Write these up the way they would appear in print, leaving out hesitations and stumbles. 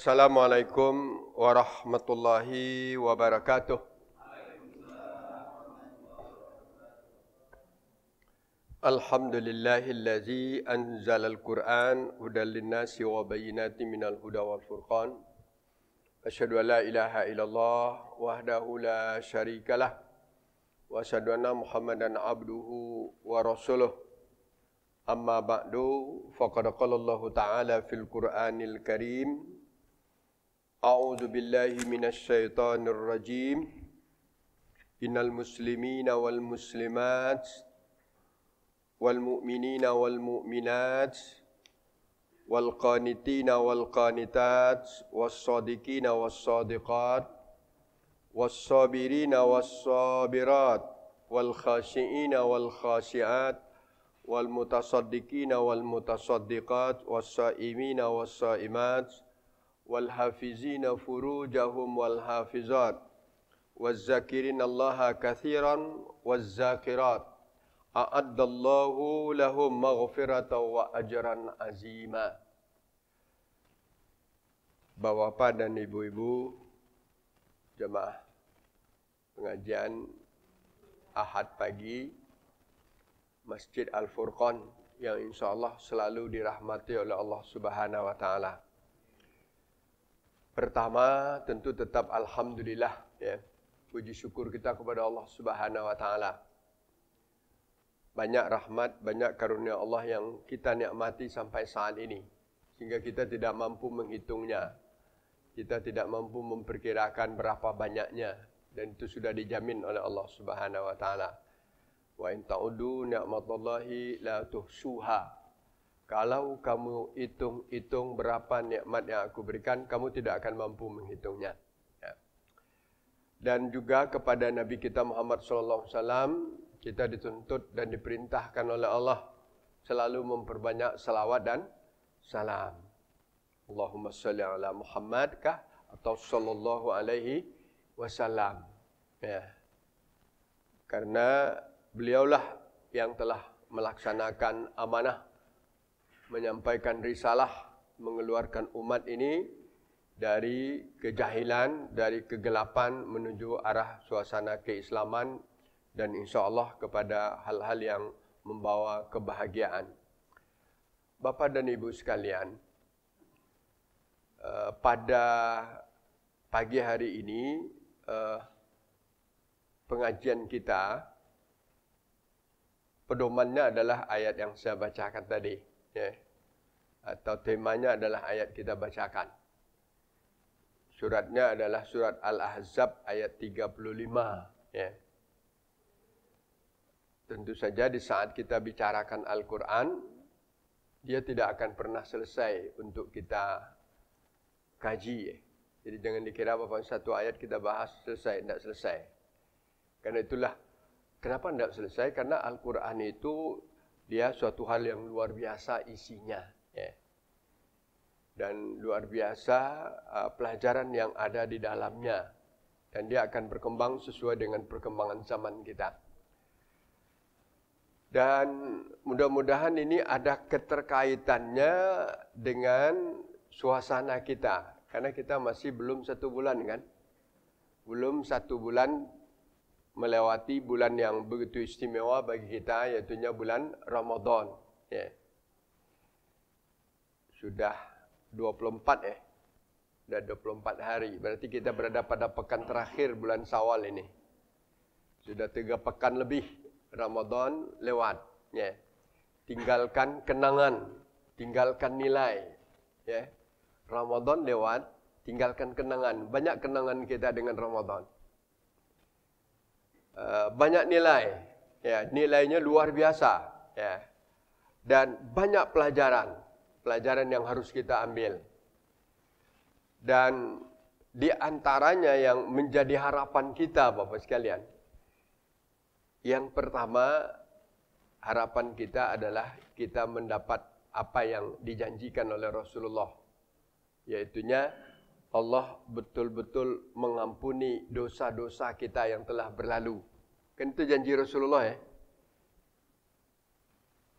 Assalamualaikum warahmatullahi wabarakatuh. Alhamdulillahillazi anzalal Qur'an hudan linnasi wa bayyinatin minal huda wal furqan. Asyhadu an la ilaha illallah wahdahu la syarikalah wa asyhadu anna Muhammadan abduhu wa rasuluh. Amma ba'du, faqad qala Allah Ta'ala fil Qur'anil Karim. A'udzu billahi minasy syaithanir rajim. Innal muslimina wal muslimat wal mu'minina wal mu'minat wal qanitina wal qanitat was shadiqina was shadiqat was sabirina was sabirat wal khashiina wal khashiat wal mutasaddiqina wal mutasaddiqat was saimina was saimat wal hafizina furujahum wal hafizat waz zakirina Allaha katsiran waz zakirat a'addallahu lahum maghfiratan wa ajran azima. Bapak dan ibu-ibu jemaah pengajian Ahad pagi Masjid Al-Furqan yang insyaAllah selalu dirahmati oleh Allah Subhanahu wa Ta'ala. Pertama tentu tetap alhamdulillah, ya. Puji syukur kita kepada Allah Subhanahu wa Ta'ala. Banyak rahmat, banyak karunia Allah yang kita nikmati sampai saat ini, sehingga kita tidak mampu menghitungnya. Kita tidak mampu memperkirakan berapa banyaknya, dan itu sudah dijamin oleh Allah Subhanahu wa Ta'ala. Wa in ta'udu ni'matallahi la tuhsuha. Kalau kamu hitung-hitung berapa nikmat yang aku berikan, kamu tidak akan mampu menghitungnya. Ya. Dan juga kepada Nabi kita Muhammad sallallahu alaihi wasallam, kita dituntut dan diperintahkan oleh Allah selalu memperbanyak salawat dan salam. Allahumma salli ala Muhammad kah atau sallallahu alaihi wasallam. Ya. Karena beliaulah yang telah melaksanakan amanah, menyampaikan risalah, mengeluarkan umat ini dari kejahilan, dari kegelapan menuju arah suasana keislaman dan insyaAllah kepada hal-hal yang membawa kebahagiaan. Bapak dan Ibu sekalian, pada pagi hari ini pengajian kita pedomannya adalah ayat yang saya bacakan tadi, ya. Atau temanya adalah ayat kita bacakan. Suratnya adalah surat Al-Ahzab ayat 35, ya. Tentu saja di saat kita bicarakan Al-Quran, dia tidak akan pernah selesai untuk kita kaji, ya. Jadi jangan dikira bapak satu ayat kita bahas selesai, tidak selesai. Karena itulah kenapa tidak selesai? Karena Al-Quran itu dia suatu hal yang luar biasa isinya, ya. Dan luar biasa pelajaran yang ada di dalamnya. Dan dia akan berkembang sesuai dengan perkembangan zaman kita. Dan mudah-mudahan ini ada keterkaitannya dengan suasana kita. Karena kita masih belum 1 bulan, kan? Belum 1 bulan melewati bulan yang begitu istimewa bagi kita, yaitunya bulan Ramadan. Ya. Sudah 24, ya. Sudah 24 hari. Berarti kita berada pada pekan terakhir bulan Syawal ini. Sudah 3 pekan lebih Ramadan lewat. Ya. Tinggalkan kenangan, tinggalkan nilai. Ya. Ramadan lewat, tinggalkan kenangan. Banyak kenangan kita dengan Ramadan. Banyak nilai, ya, nilainya luar biasa, ya, dan banyak pelajaran yang harus kita ambil. Dan di antaranya yang menjadi harapan kita, Bapak sekalian, yang pertama harapan kita adalah kita mendapat apa yang dijanjikan oleh Rasulullah, yaitunya Allah betul-betul mengampuni dosa-dosa kita yang telah berlalu. Kan itu janji Rasulullah, ya.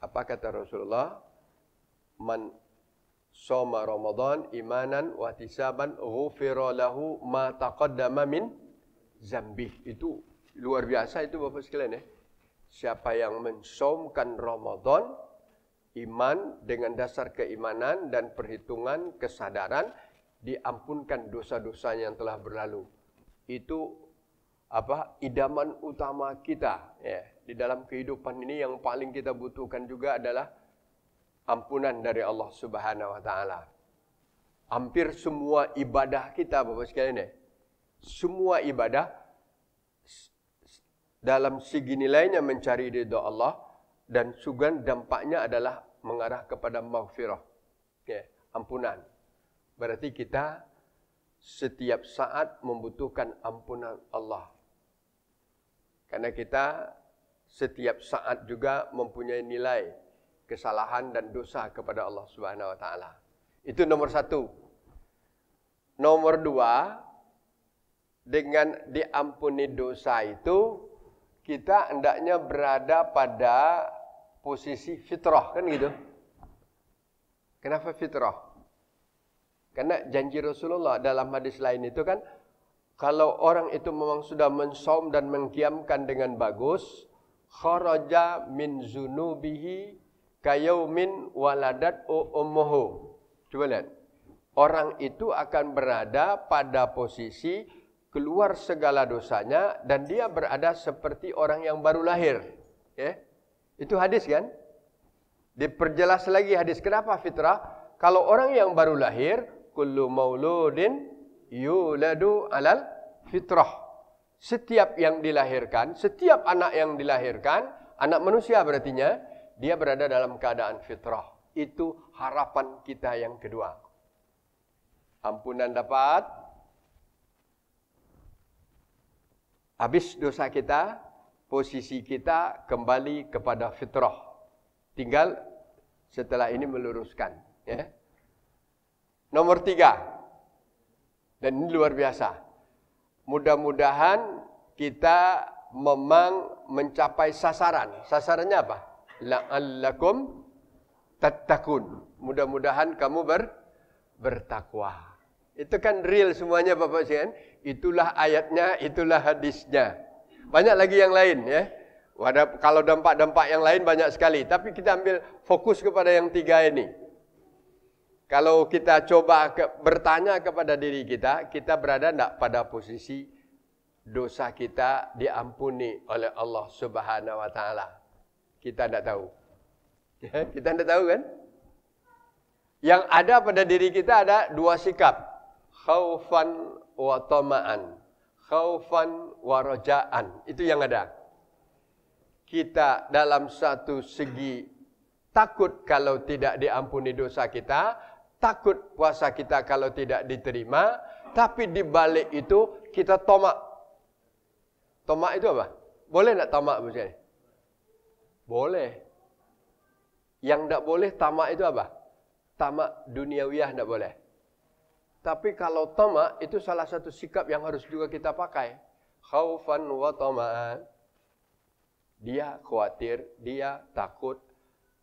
Apa kata Rasulullah? Man shoma Ramadan imanan wa ihtisaban ghufira lahu ma taqaddama min zambih. Itu luar biasa itu Bapak sekalian ya. Siapa yang mensomkan Ramadan, iman dengan dasar keimanan dan perhitungan kesadaran, diampunkan dosa-dosanya yang telah berlalu. Itu idaman utama kita ya. Di dalam kehidupan ini yang paling kita butuhkan juga adalah ampunan dari Allah Subhanahu wa taala. Hampir semua ibadah kita Bapak sekalian ya. Semua ibadah dalam segi nilainya mencari ridha Allah dan sugan dampaknya adalah mengarah kepada maghfirah. Ya, ampunan. Berarti kita setiap saat membutuhkan ampunan Allah. Karena kita setiap saat juga mempunyai nilai kesalahan dan dosa kepada Allah Subhanahu wa taala. Itu nomor 1. Nomor 2, dengan diampuni dosa itu kita hendaknya berada pada posisi fitrah, kan gitu. Kenapa fitrah? Karena janji Rasulullah dalam hadis lain itu kan, kalau orang itu memang sudah mensaum dan mengqiyamkan dengan bagus, kharaja min zunubihi kayaumin waladat ummuhu. Coba lihat. Orang itu akan berada pada posisi keluar segala dosanya dan dia berada seperti orang yang baru lahir. Ya. Itu hadis kan? Diperjelas lagi hadis. Kenapa fitrah? Kalau orang yang baru lahir, kullu mauludin yuladu alal fitrah. Setiap yang dilahirkan, setiap anak yang dilahirkan, anak manusia berartinya, dia berada dalam keadaan fitrah. Itu harapan kita yang kedua. Ampunan dapat, habis dosa kita, posisi kita kembali kepada fitrah. Tinggal setelah ini meluruskan. Ya. Nomor 3. Dan ini luar biasa. Mudah-mudahan kita memang mencapai sasaran. Sasarannya apa? La'allakum tattaqun. Mudah-mudahan kamu bertakwa. Itu kan real semuanya Bapak sekalian. Itulah ayatnya, itulah hadisnya. Banyak lagi yang lain ya. Kalau dampak-dampak yang lain banyak sekali. Tapi kita ambil fokus kepada yang 3 ini. Kalau kita coba bertanya kepada diri kita, kita berada tidak pada posisi dosa kita diampuni oleh Allah Subhanahu wa taala. Kita tidak tahu. Ya, kita tidak tahu kan? Yang ada pada diri kita ada 2 sikap. Khaufan wa tama'an. Khaufan wa raja'an. Itu yang ada. Kita dalam satu segi takut kalau tidak diampuni dosa kita, takut puasa kita kalau tidak diterima, tapi di balik itu kita tamak. Tamak itu apa? Boleh tak tamak misalnya? Boleh. Yang tak boleh tamak itu apa? Tamak duniawiyah tak boleh. Tapi kalau tamak itu salah satu sikap yang harus juga kita pakai. Khaufan wa tama'an. Dia khawatir, dia takut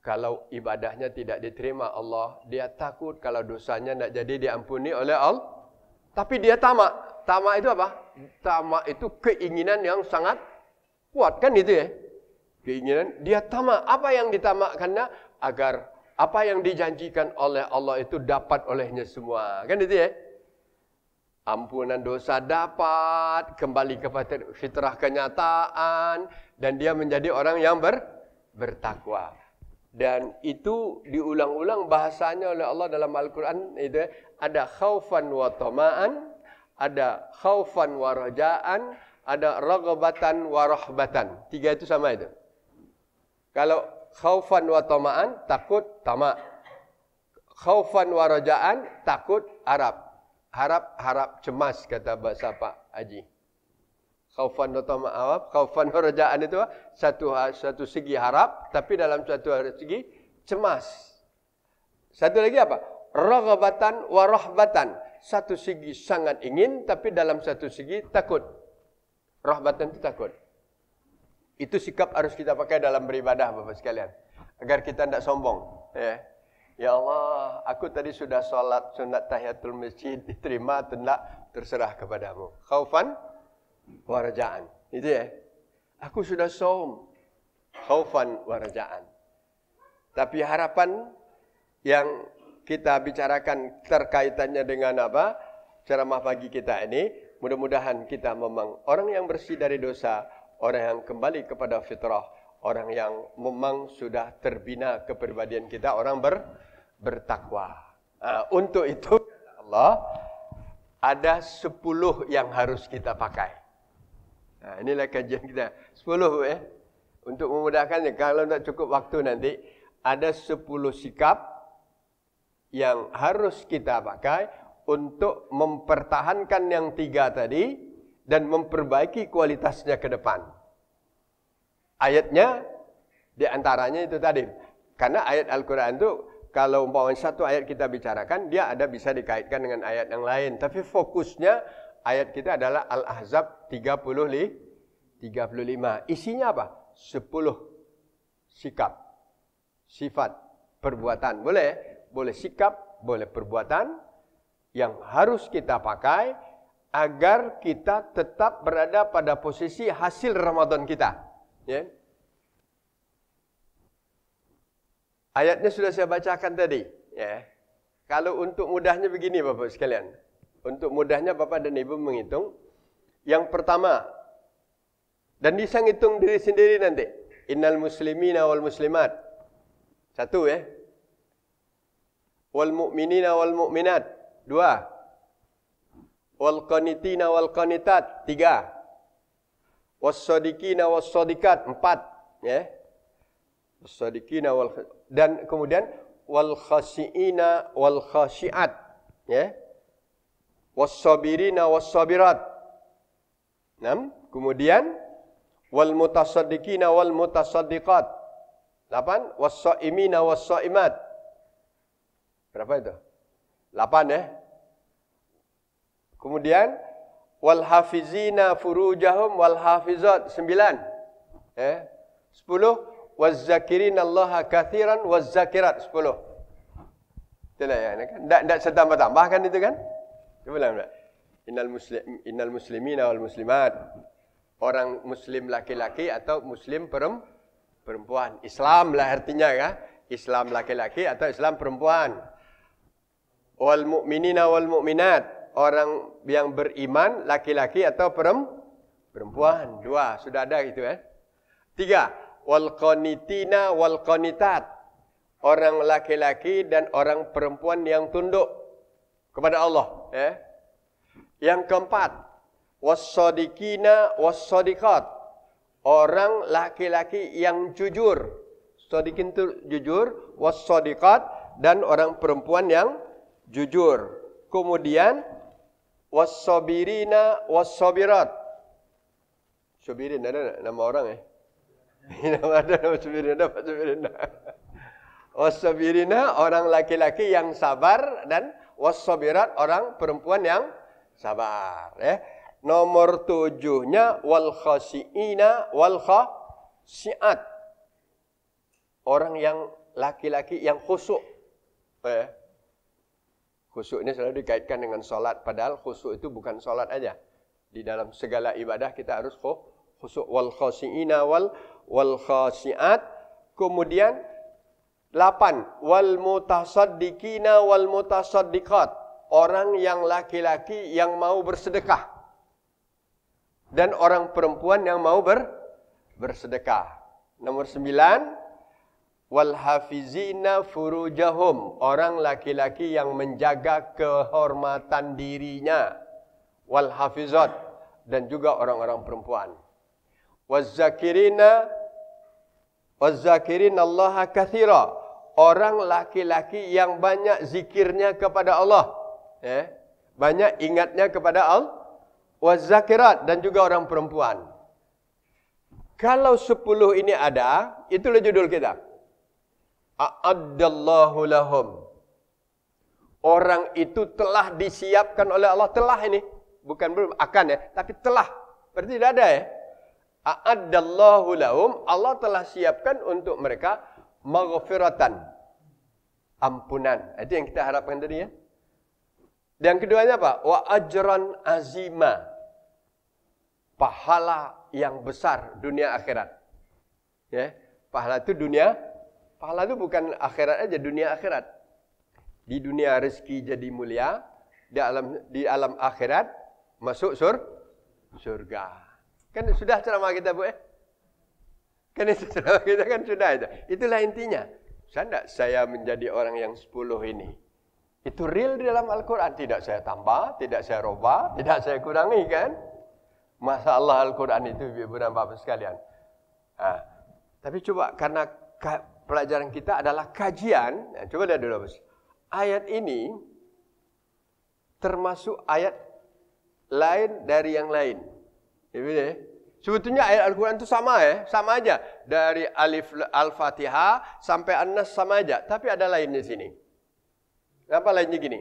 kalau ibadahnya tidak diterima Allah. Dia takut kalau dosanya tidak jadi diampuni oleh Allah. Tapi dia tamak. Tamak itu apa? Tamak itu keinginan yang sangat kuat. Kan itu ya? Keinginan. Dia tamak. Apa yang ditamakkannya? Agar apa yang dijanjikan oleh Allah itu dapat olehnya semua. Kan itu ya? Ampunan dosa dapat, kembali kepada fitrah kenyataan, dan dia menjadi orang yang bertakwa. Dan itu diulang-ulang bahasanya oleh Allah dalam Al-Quran. Itu ada khaufan wa tama'an, ada khaufan wa raja'an, ada raghabatan wa rahbatan. 3 itu sama itu. Kalau khaufan wa tama'an, takut, tamak. Khaufan wa raja'an, takut, harap, cemas, kata bahasa Pak Haji. Khaufan wa tama'an, khaufan wa raja'an itu satu segi harap, tapi dalam satu segi cemas. Satu lagi apa? Raghabatan wa rahbatan. Satu segi sangat ingin, tapi dalam satu segi takut. Rahbatan itu takut. Itu sikap harus kita pakai dalam beribadah Bapak sekalian. Agar kita tidak sombong. Ya. Ya Allah, aku tadi sudah sholat sunat tahiyatul masjid, diterima atau tidak, terserah kepadamu. Khaufan wa raja'an. Itu ya. Aku sudah saum, khaufan wa raja'an. Tapi harapan yang kita bicarakan terkaitannya dengan apa? Ceramah pagi kita ini, mudah-mudahan kita memang orang yang bersih dari dosa, orang yang kembali kepada fitrah, orang yang memang sudah terbina kepribadian kita, orang bertakwa. Untuk itu Allah ada 10 yang harus kita pakai. Inilah kajian kita. 10 Untuk memudahkannya, kalau tidak cukup waktu nanti, ada 10 sikap yang harus kita pakai untuk mempertahankan yang 3 tadi dan memperbaiki kualitasnya ke depan. Ayatnya di antaranya itu tadi. Karena ayat Al-Quran itu kalau umpamanya satu ayat kita bicarakan, dia ada bisa dikaitkan dengan ayat yang lain. Tapi fokusnya ayat kita adalah Al-Ahzab 35. Isinya apa? 10 sikap, sifat, perbuatan. Boleh sikap, boleh perbuatan yang harus kita pakai agar kita tetap berada pada posisi hasil Ramadan kita. Ya. Ayatnya sudah saya bacakan tadi. Ya. Kalau untuk mudahnya begini Bapak sekalian. Untuk mudahnya Bapak dan Ibu menghitung. Yang pertama. Dan bisa ngitung diri sendiri nanti. Innal muslimina wal muslimat. 1 ya. Wal mu'minina wal mu'minat. 2. Wal qanitina wal qanitat. 3. Was-sadiqina was-sadiqat 4 ya. Was-sadiqina dan kemudian wal khashiina wal khashiat ya. Was-sabirina was-sabirat 6. Kemudian wal mutasaddiqina wal mutasaddiqat 8. Was-shaimina was-shaimat. Berapa itu? 8 ya. Kemudian wal hafizina furujahum wal hafizat 9. 10 waz zakirin Allah katsiran waz zakirat 10. Itulah ya kan. Enggak setambah-tambah kan itu kan? Coba ulang. Innal muslimina wal muslimat. Orang muslim laki-laki atau muslim perempuan. Islam lah artinya ya. Islam laki-laki atau Islam perempuan. Wal mu'minina wal mu'minat. Orang yang beriman laki-laki atau perempuan. 2 sudah ada gitu 3 wal qanitina wal qanitat. Orang laki-laki dan orang perempuan yang tunduk kepada Allah Yang keempat was-sadiqina was-sadiqat. Orang laki-laki yang jujur. Sadiqin itu jujur, was-sadiqat dan orang perempuan yang jujur. Kemudian was-sabirina was-sabirat. Sabirin ada nama orang Nama ada nama sabirin, dapat sabirin. Was-sabirina orang laki-laki yang sabar dan was-sabirat orang perempuan yang sabar Nomor 7-nya wal khashiina wal khashiat. Orang yang laki-laki yang khusyuk. Khusyuk ini selalu dikaitkan dengan solat. Padahal khusyuk itu bukan solat aja. Di dalam segala ibadah kita harus khusyuk. Wal khashiina wal khashiat. Kemudian 8. Wal mutasaddiqina wal mutasaddiqat. Orang yang laki-laki yang mau bersedekah. Dan orang perempuan yang mau bersedekah. Nomor 9. Wal hafizina furujahum. Orang laki-laki yang menjaga kehormatan dirinya. Wal hafizat. Dan juga orang-orang perempuan. Wazzakirin Allah katsira. Orang laki-laki yang banyak zikirnya kepada Allah. Banyak ingatnya kepada Allah. Wazzakirat. Dan juga orang perempuan. Kalau 10 ini ada, itulah judul kita. A'addallahu lahum. Orang itu telah disiapkan oleh Allah. Telah ini. Bukan belum akan tapi telah. Berarti tidak ada A'addallahu lahum. Allah telah siapkan untuk mereka maghfiratan. ampunan. Itu yang kita harapkan tadi ya. Dan keduanya apa? Wa ajran azima. Pahala yang besar dunia akhirat. Ya, pahala itu pahala itu bukan akhirat aja, dunia akhirat. Di dunia rezeki jadi mulia, di alam akhirat masuk surga. Kan sudah ceramah kita, Bu, Kan itu ceramah kita kan sudah itu. Itulah intinya. Saya menjadi orang yang 10 ini. Itu real di dalam Al-Quran. Tidak saya tambah, tidak saya robah, tidak saya kurangi kan. Masya Allah Al-Quran itu Ibu dan Bapak sekalian. Tapi coba karena pelajaran kita adalah kajian. Coba lihat dulu. Ayat ini termasuk ayat lain dari yang lain. Sebetulnya ayat Al-Quran itu sama sama aja. Dari Al-Fatihah sampai An-Nas sama aja. Tapi ada lain di sini. Apa lainnya gini?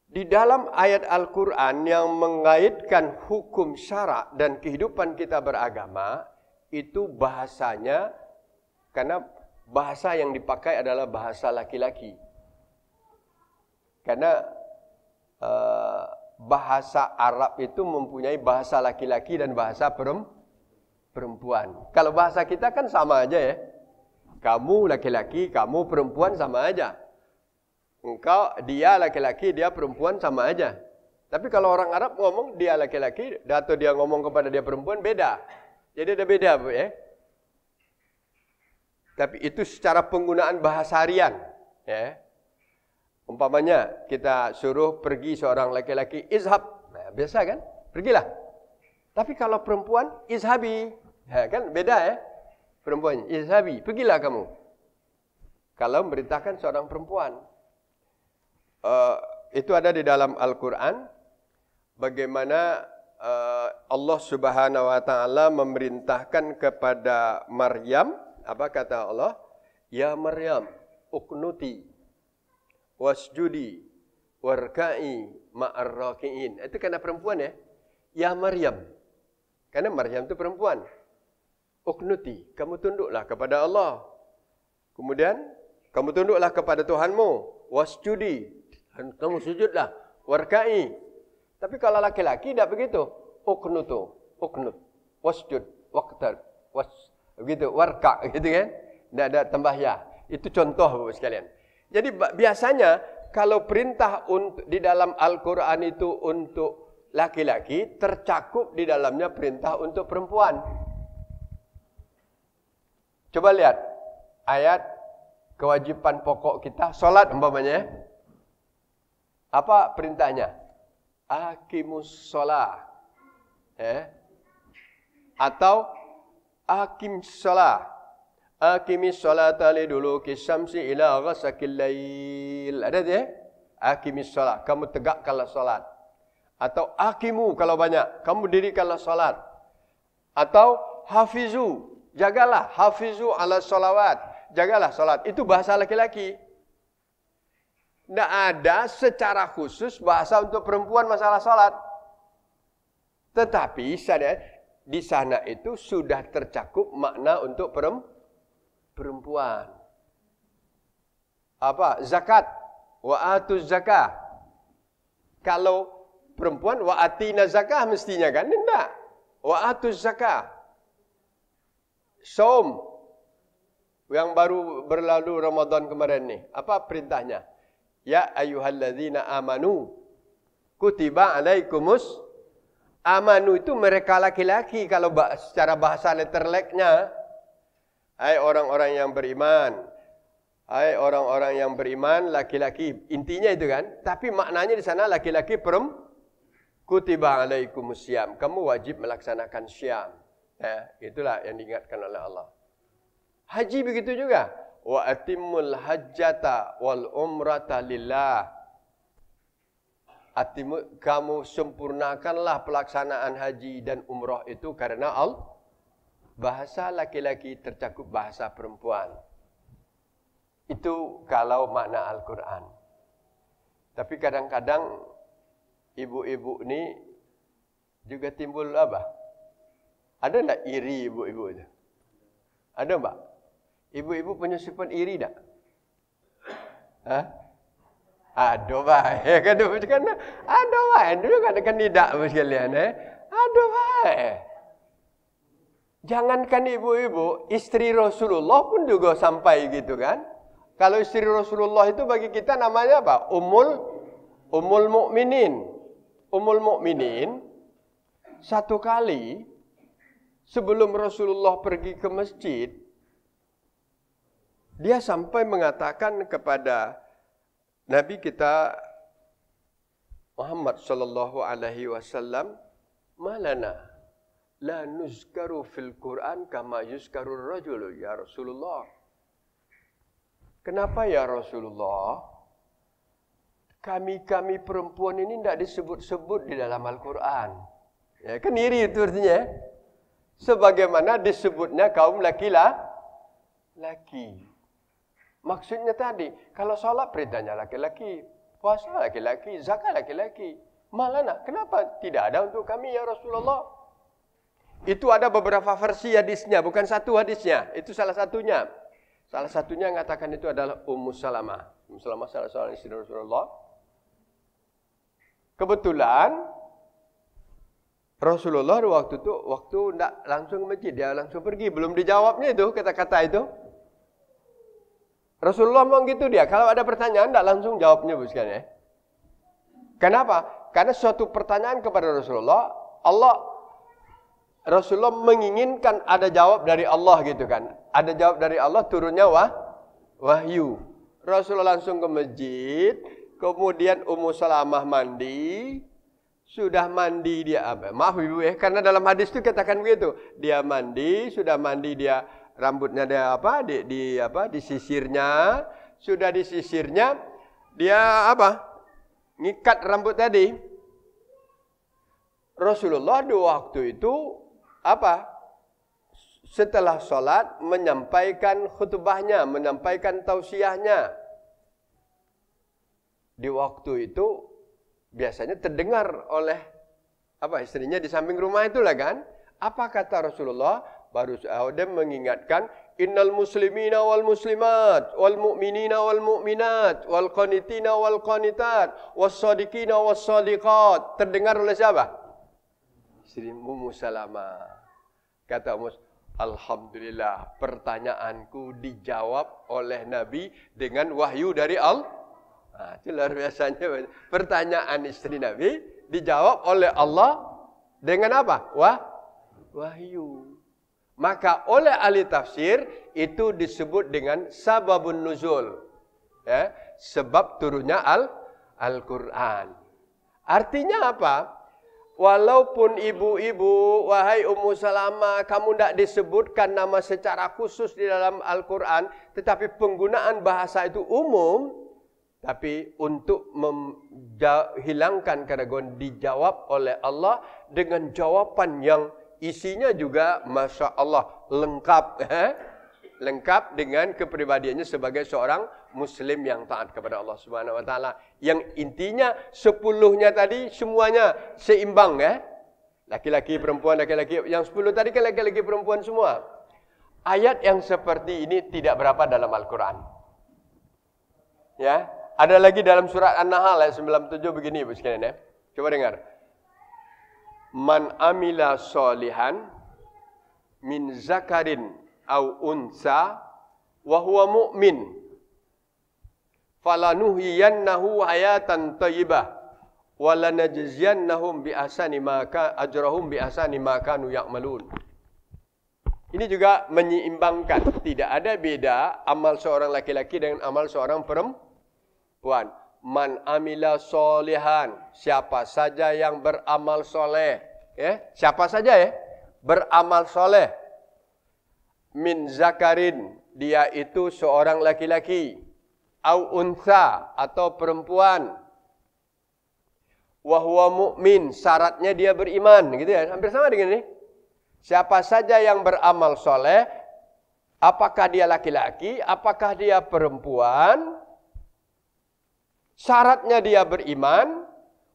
Di dalam ayat Al-Quran yang mengaitkan hukum syarak dan kehidupan kita beragama, itu bahasanya, karena bahasa yang dipakai adalah bahasa laki-laki. Karena bahasa Arab itu mempunyai bahasa laki-laki dan bahasa perempuan. Kalau bahasa kita kan sama aja ya. Kamu laki-laki, kamu perempuan sama aja. Dia laki-laki, dia perempuan sama aja. Tapi kalau orang Arab ngomong dia laki-laki atau dia ngomong kepada dia perempuan beda. Jadi ada beda, Bu ya. Tapi itu secara penggunaan bahasa harian, ya. Umpamanya kita suruh pergi seorang laki-laki izhab. Nah, biasa kan? Pergilah. Tapi kalau perempuan izhabi, ya, kan beda ya. Perempuan izhabi, pergilah kamu. Kalau memerintahkan seorang perempuan. Itu ada di dalam Al-Quran. Bagaimana Allah Subhanahu Wa Taala memerintahkan kepada Maryam. Apa kata Allah? Ya Maryam, uknuti, wasjudi, warka'i, ma'ar raki'in. Itu karena perempuan ya. Ya Maryam. Karena Maryam itu perempuan. Uknuti, kamu tunduklah kepada Allah. Kemudian, kamu tunduklah kepada Tuhanmu. Wasjudi, kamu sujudlah. Warka'i. Tapi kalau laki-laki tidak begitu. Uknutu, uknut, wasjud, waqtar, begitu, warka, gitu kan. Tidak ada tambah ya. Itu contoh Bapak sekalian. Jadi biasanya kalau perintah di dalam Al-Quran itu untuk laki-laki, tercakup di dalamnya perintah untuk perempuan. Coba lihat ayat kewajiban pokok kita, solat umpamanya. Apa perintahnya? Aqimus sholah. Atau Aqim sholah. Aqimis sholata liduluki syamsi ila ghasaqil lail. Ada dia? Aqimis sholah. Kamu tegakkanlah sholat. Atau aqimu kalau banyak. Kamu dirikanlah sholat. Atau hafizu. Jagalah. Hafizu ala sholawat. Jagalah sholat. Itu bahasa laki-laki. Tidak ada secara khusus bahasa untuk perempuan masalah sholat. Tetapi di sana itu sudah tercakup makna untuk perempuan. Apa? Zakat. Wa atuz zakah. Kalau perempuan, wa atina zakah mestinya kan? Tidak. Wa atuz zakah. Som. Yang baru berlalu Ramadan kemarin ni. Apa perintahnya? Ya ayyuhalladzina amanu kutiba alaikumus. Amanu itu mereka laki-laki kalau secara bahasa letterleknya. Hai orang-orang yang beriman. Hai orang-orang yang beriman laki-laki. Intinya itu kan. Tapi maknanya di sana laki-laki kutiba alaikumus syiyam. Kamu wajib melaksanakan syiyam. Itulah yang diingatkan oleh Allah. Haji begitu juga. Wa atimmul hajjata wal umrata lillah. Kamu sempurnakanlah pelaksanaan haji dan umrah itu karena Allah. Bahasa laki-laki tercakup bahasa perempuan. Itu kalau makna Al-Quran. Tapi kadang-kadang ibu-ibu ni juga timbul apa? Ada tak iri ibu-ibu itu? Ada mbak? Ibu-ibu punya sifat iri tak? Hah? Aduh baik. Kan aduh baik. Dulu kan tidak sekalian. Aduh baik. Jangankan ibu-ibu, istri Rasulullah pun juga sampai gitu kan. Kalau istri Rasulullah itu bagi kita namanya apa? Ummul Mukminin. Ummul Mukminin satu kali sebelum Rasulullah pergi ke masjid, dia sampai mengatakan kepada Nabi kita Muhammad sallallahu alaihi wasallam, "Malana la nuzkaru fil Quran kama yuzkarur rajulu ya Rasulullah." Kenapa ya Rasulullah? Kami perempuan ini tidak disebut-sebut di dalam Al-Quran. Ya, kan iri itu artinya. Sebagaimana disebutnya kaum laki-laki. Maksudnya tadi, kalau sholat perintahnya laki-laki, puasa laki-laki, zakat laki-laki. Malana, kenapa tidak ada untuk kami ya Rasulullah? Itu ada beberapa versi hadisnya, bukan satu hadisnya. Itu salah satunya. Salah satunya yang mengatakan itu adalah Ummu Salamah. Ummu Salamah salah seorang istri Rasulullah. Kebetulan Rasulullah waktu tidak langsung ke masjid, dia langsung pergi. Belum dijawabnya itu kata-kata itu. Rasulullah memang gitu dia. Kalau ada pertanyaan, tidak langsung jawabnya, Bu sekalian. Ya. Kenapa? Karena suatu pertanyaan kepada Rasulullah, Rasulullah menginginkan ada jawab dari Allah gitu kan. Ada jawab dari Allah, turunnya wahyu. Rasulullah langsung ke masjid, kemudian Ummu Salamah mandi. Sudah mandi dia apa? Maaf ibu karena dalam hadis itu katakan begitu. Dia mandi, sudah mandi dia rambutnya dia apa? Disisirnya. Sudah disisirnya, dia apa? Ngikat rambut tadi. Rasulullah di waktu itu apa? Setelah sholat menyampaikan khutbahnya, menyampaikan tausiahnya. Di waktu itu biasanya terdengar oleh istrinya di samping rumah itulah kan. Apa kata Rasulullah? Baru dia mengingatkan, innal muslimina wal muslimat wal mu'minina wal mu'minat wal qanitina wal qanitat was shadiqina was shadiqat. Terdengar oleh siapa? Istri Ummu Salamah. Kata Ummu, alhamdulillah pertanyaanku dijawab oleh Nabi dengan wahyu dari Allah. Nah, itu luar biasanya. Pertanyaan istri Nabi dijawab oleh Allah dengan apa? Wahyu. Maka oleh ahli tafsir itu disebut dengan sababun nuzul. Ya, sebab turunnya Al-Quran. Artinya apa? Walaupun ibu-ibu, wahai Ummu Salamah, kamu tidak disebutkan nama secara khusus di dalam Al-Quran, tetapi penggunaan bahasa itu umum. Tapi untuk menghilangkan keraguan dijawab oleh Allah dengan jawaban yang isinya juga Masya Allah lengkap. Lengkap dengan kepribadiannya sebagai seorang Muslim yang taat kepada Allah Subhanahu Wa Taala. Yang intinya 10-nya tadi semuanya seimbang ya. Laki-laki, perempuan, laki-laki. Yang 10 tadi kan laki-laki, perempuan semua. Ayat yang seperti ini tidak berapa dalam Al-Quran. Ya. Ada lagi dalam surat An-Nahl ayat 97 begini Ibu sekalian ya. Coba dengar. Man amila solihan min zakarin au unsa wa huwa mu'min falanuhiyannahu hayatan thayyibah wa lanajziyannahum bi ahsani ma ajrahum bi ahsani ma kanu ya'malun. Ini juga menyeimbangkan. Tidak ada beda amal seorang laki-laki dengan amal seorang perempuan. Man amila solihan, siapa saja yang beramal soleh, ya, siapa saja ya, beramal soleh. Min zakarin, dia itu seorang laki-laki, au unsa atau perempuan. Wa huwa mu'min, syaratnya dia beriman, gitu ya, hampir sama dengan ini. Siapa saja yang beramal soleh, apakah dia laki-laki, apakah dia perempuan, syaratnya dia beriman,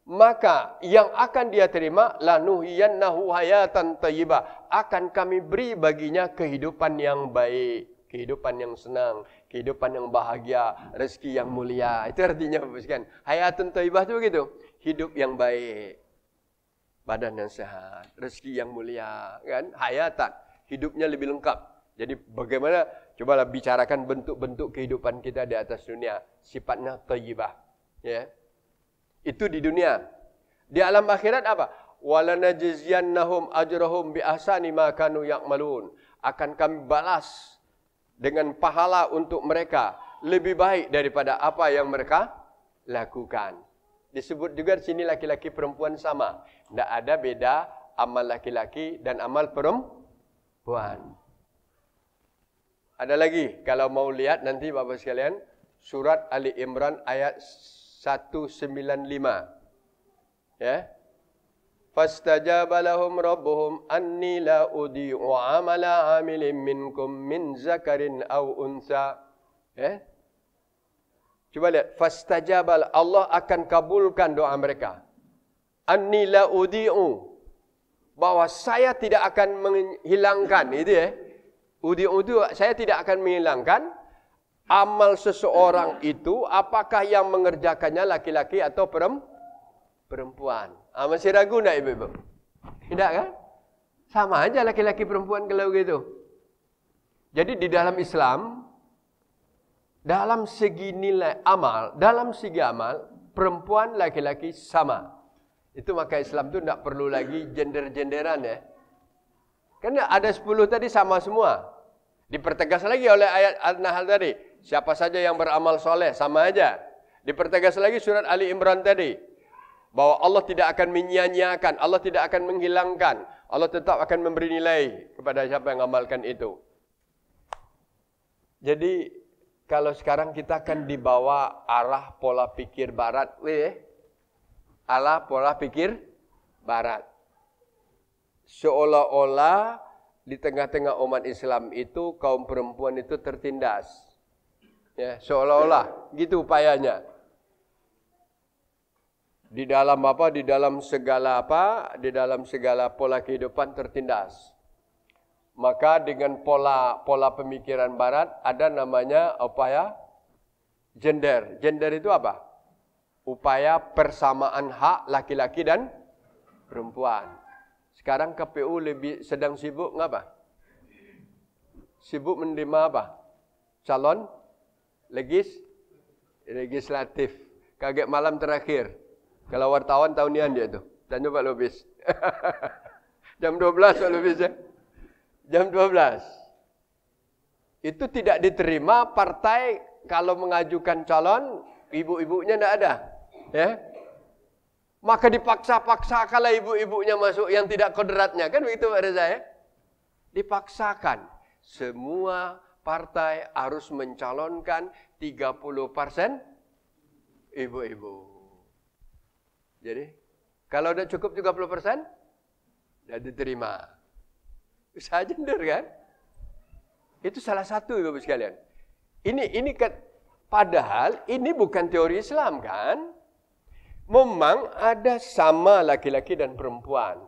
maka yang akan dia terima lanuhiyannahu hayatan thayyibah, akan kami beri baginya kehidupan yang baik, kehidupan yang senang, kehidupan yang bahagia, rezeki yang mulia. Itu artinya Bapak sekalian. Hayatun thayyibah itu begitu. Hidup yang baik. Badan yang sehat, rezeki yang mulia, kan? Hayatan, hidupnya lebih lengkap. Jadi bagaimana, cobalah bicarakan bentuk-bentuk kehidupan kita di atas dunia. Sifatnya thayyibah. Ya. Itu di dunia. Di alam akhirat apa? Walanajziyannahum ajrahum bi ahsani ma kanu ya'malun. Akan kami balas dengan pahala untuk mereka lebih baik daripada apa yang mereka lakukan. Disebut juga di sini laki-laki perempuan sama. Tidak ada beda amal laki-laki dan amal perempuan. Ada lagi, kalau mau lihat nanti Bapak sekalian, surat Ali Imran ayat 195. Ya. Fastajaba lahum rabbuhum anni la udhi'u 'amala 'amilin minkum min zakarin aw untha. Ya. Coba lihat, fastajaba, Allah akan kabulkan doa mereka. Anni la udhi'u, bahwa saya tidak akan menghilangkan, itu ya. Udhi'u itu saya tidak akan menghilangkan amal seseorang itu, apakah yang mengerjakannya laki-laki atau perempuan. Masih ragu enggak ibu-ibu? Tidak kan? Sama aja laki-laki perempuan kalau gitu. Jadi di dalam Islam, dalam segi nilai amal, dalam segi amal, perempuan laki-laki sama. Itu maka Islam itu tidak perlu lagi gender-genderan ya. Karena ada 10 tadi sama semua. Dipertegas lagi oleh ayat An-Nahl tadi. Siapa saja yang beramal soleh, sama aja. Dipertegas lagi surat Ali Imran tadi. Bahwa Allah tidak akan menyia-nyiakan, Allah tidak akan menghilangkan. Allah tetap akan memberi nilai kepada siapa yang amalkan itu. Jadi, kalau sekarang kita akan dibawa arah pola pikir barat. Arah pola pikir barat. Seolah-olah di tengah-tengah umat Islam itu kaum perempuan itu tertindas. Ya, seolah-olah gitu upayanya. Di dalam apa? Di dalam segala apa? Di dalam segala pola kehidupan tertindas. Maka dengan pola pemikiran barat ada namanya upaya gender. Gender itu apa? Upaya persamaan hak laki-laki dan perempuan. Sekarang KPU sedang sibuk ngapa? Sibuk menerima apa? Calon legislatif. Kaget malam terakhir. Kalau wartawan tahunian dia tu. Tanya Pak Lubis. Jam 12 Pak Lubis ya. Jam 12. Itu tidak diterima partai kalau mengajukan calon, ibu-ibunya tidak ada. Ya. Maka dipaksa-paksakanlah ibu-ibunya masuk yang tidak kodratnya. Kan begitu Pak Reza ya? Dipaksakan. Semua partai harus mencalonkan 30% ibu-ibu. Jadi, kalau sudah cukup 30%, sudah diterima. Usaha gender kan? Itu salah satu Bapak sekalian. Ini padahal ini bukan teori Islam kan? Memang ada sama laki-laki dan perempuan.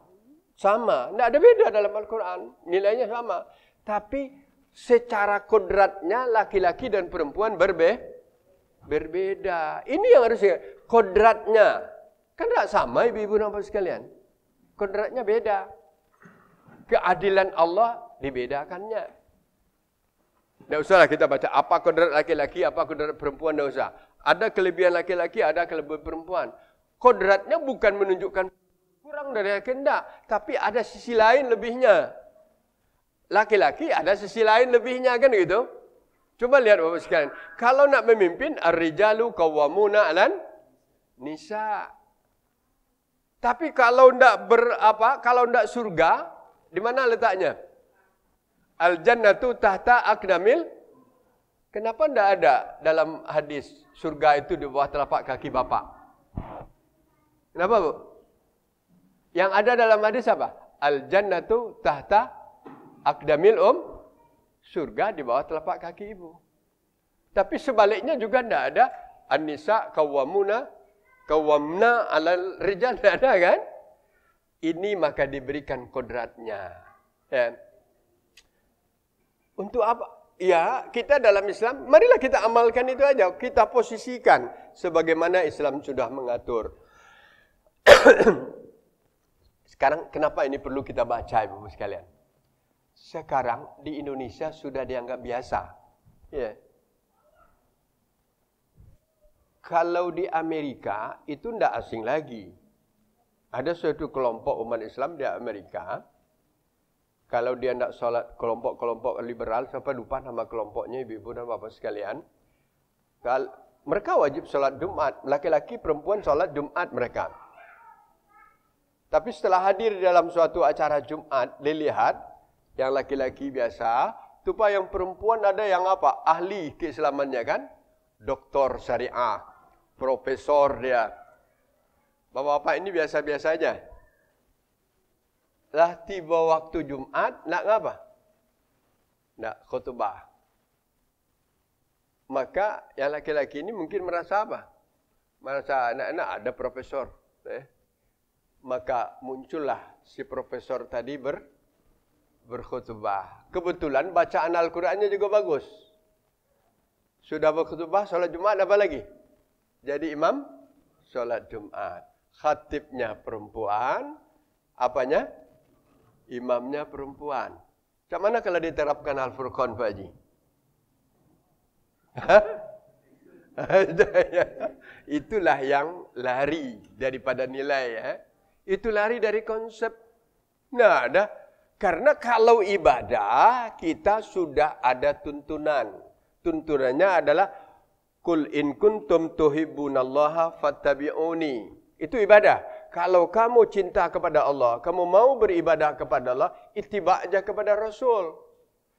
Sama, tidak ada beda dalam Al-Quran. Nilainya sama. Tapi secara kodratnya laki-laki dan perempuan berbeda. Ini yang harus kodratnya. Kan tidak sama ibu-ibu dan bapak sekalian. Kodratnya beda. Keadilan Allah dibedakannya. Tidak usahlah kita baca apa kodrat laki-laki, apa kodrat perempuan, tidak usah. Ada kelebihan laki-laki, ada kelebihan perempuan. Kodratnya bukan menunjukkan kurang dari kehendak, tapi ada sisi lain lebihnya. Laki-laki ada sisi lain lebihnya kan gitu. Coba lihat Bapak sekalian, kalau nak memimpin ar-rijalu qawwamuna 'alan nisa. Tapi kalau ndak kalau ndak surga, di mana letaknya? Al-jannatu tahta aqdamil. Kenapa ndak ada dalam hadis surga itu di bawah telapak kaki bapak? Kenapa, Bu? Yang ada dalam hadis apa? Al-jannatu tahta aqdamil surga di bawah telapak kaki ibu. Tapi sebaliknya juga ndak ada an-nisa qawwamna 'alal rijal, ndak ada kan? Ini maka diberikan kodratnya. Ya. Untuk apa? Ya, kita dalam Islam, marilah kita amalkan itu aja. Kita posisikan sebagaimana Islam sudah mengatur. Sekarang kenapa ini perlu kita baca, Ibu sekalian? Sekarang di Indonesia sudah dianggap biasa. Ya. Kalau di Amerika itu tidak asing lagi. Ada suatu kelompok umat Islam di Amerika. Kalau dia tidak sholat kelompok-kelompok liberal, siapa lupa nama kelompoknya, ibu-ibu dan bapak sekalian. Mereka wajib sholat Jumat. Laki-laki, perempuan sholat Jumat mereka. Tapi setelah hadir dalam suatu acara Jumat, dilihat yang laki-laki biasa, tupa yang perempuan ada yang apa? Ahli keislamannya kan? Doktor syariah, profesor dia. Bapak-bapak ini biasa-biasa aja. Lah tiba waktu Jumat, nak ngapa? Nak khutbah. Maka yang laki-laki ini mungkin merasa apa? Merasa anak-anak ada profesor. Maka muncullah si profesor tadi berkhutbah. Kebetulan bacaan Al-Qurannya juga bagus. Sudah berkhutbah, sholat Jumat apa lagi? Jadi imam sholat Jumat. Khatibnya perempuan, apanya? Imamnya perempuan. Macam mana kalau diterapkan Al-Furqan, Pak Haji? Itulah yang lari daripada nilai. Itu lari dari konsep. Nah, ada. Karena kalau ibadah, kita sudah ada tuntunan. Tuntunannya adalah, Qul in kuntum tuhibbunallaha fattabi'uni. Itu ibadah. Kalau kamu cinta kepada Allah, kamu mau beribadah kepada Allah, ittiba' aja kepada Rasul.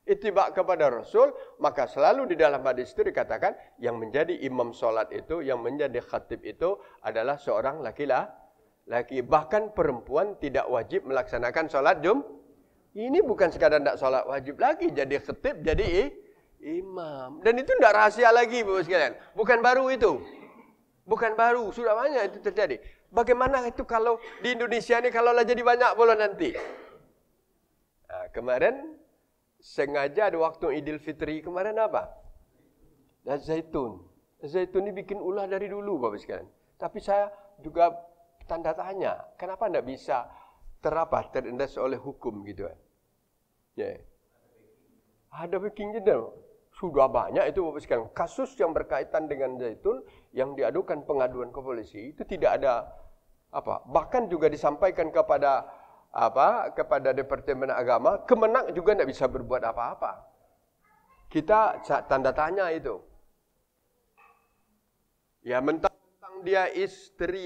Ittiba' kepada Rasul, maka selalu di dalam hadis itu dikatakan, yang menjadi imam solat itu, yang menjadi khatib itu adalah seorang laki-laki. Bahkan perempuan tidak wajib melaksanakan solat Jumat. Ini bukan sekadar tidak solat wajib lagi, jadi khatib, jadi imam. Dan itu tidak rahasia lagi, Bapak sekalian. Bukan baru itu. Bukan baru, sudah banyak itu terjadi. Bagaimana itu kalau di Indonesia ini kalau lah jadi banyak pula nanti? Nah, kemarin sengaja ada waktu Idul Fitri kemarin apa? Zaitun. Zaitun ini bikin ulah dari dulu, Bapak sekalian. Tapi saya juga tanda tanya, kenapa tidak bisa terindas oleh hukum gitu? Ya. Ada backing juga. Sudah banyak itu Bapak sekalian. Kasus yang berkaitan dengan zaitun yang diadukan pengaduan ke polisi itu tidak ada apa. Bahkan juga disampaikan kepada kepada Departemen Agama, Kemenak juga tidak bisa berbuat apa-apa. Kita tanda tanya itu. Ya mentang-mentang dia istri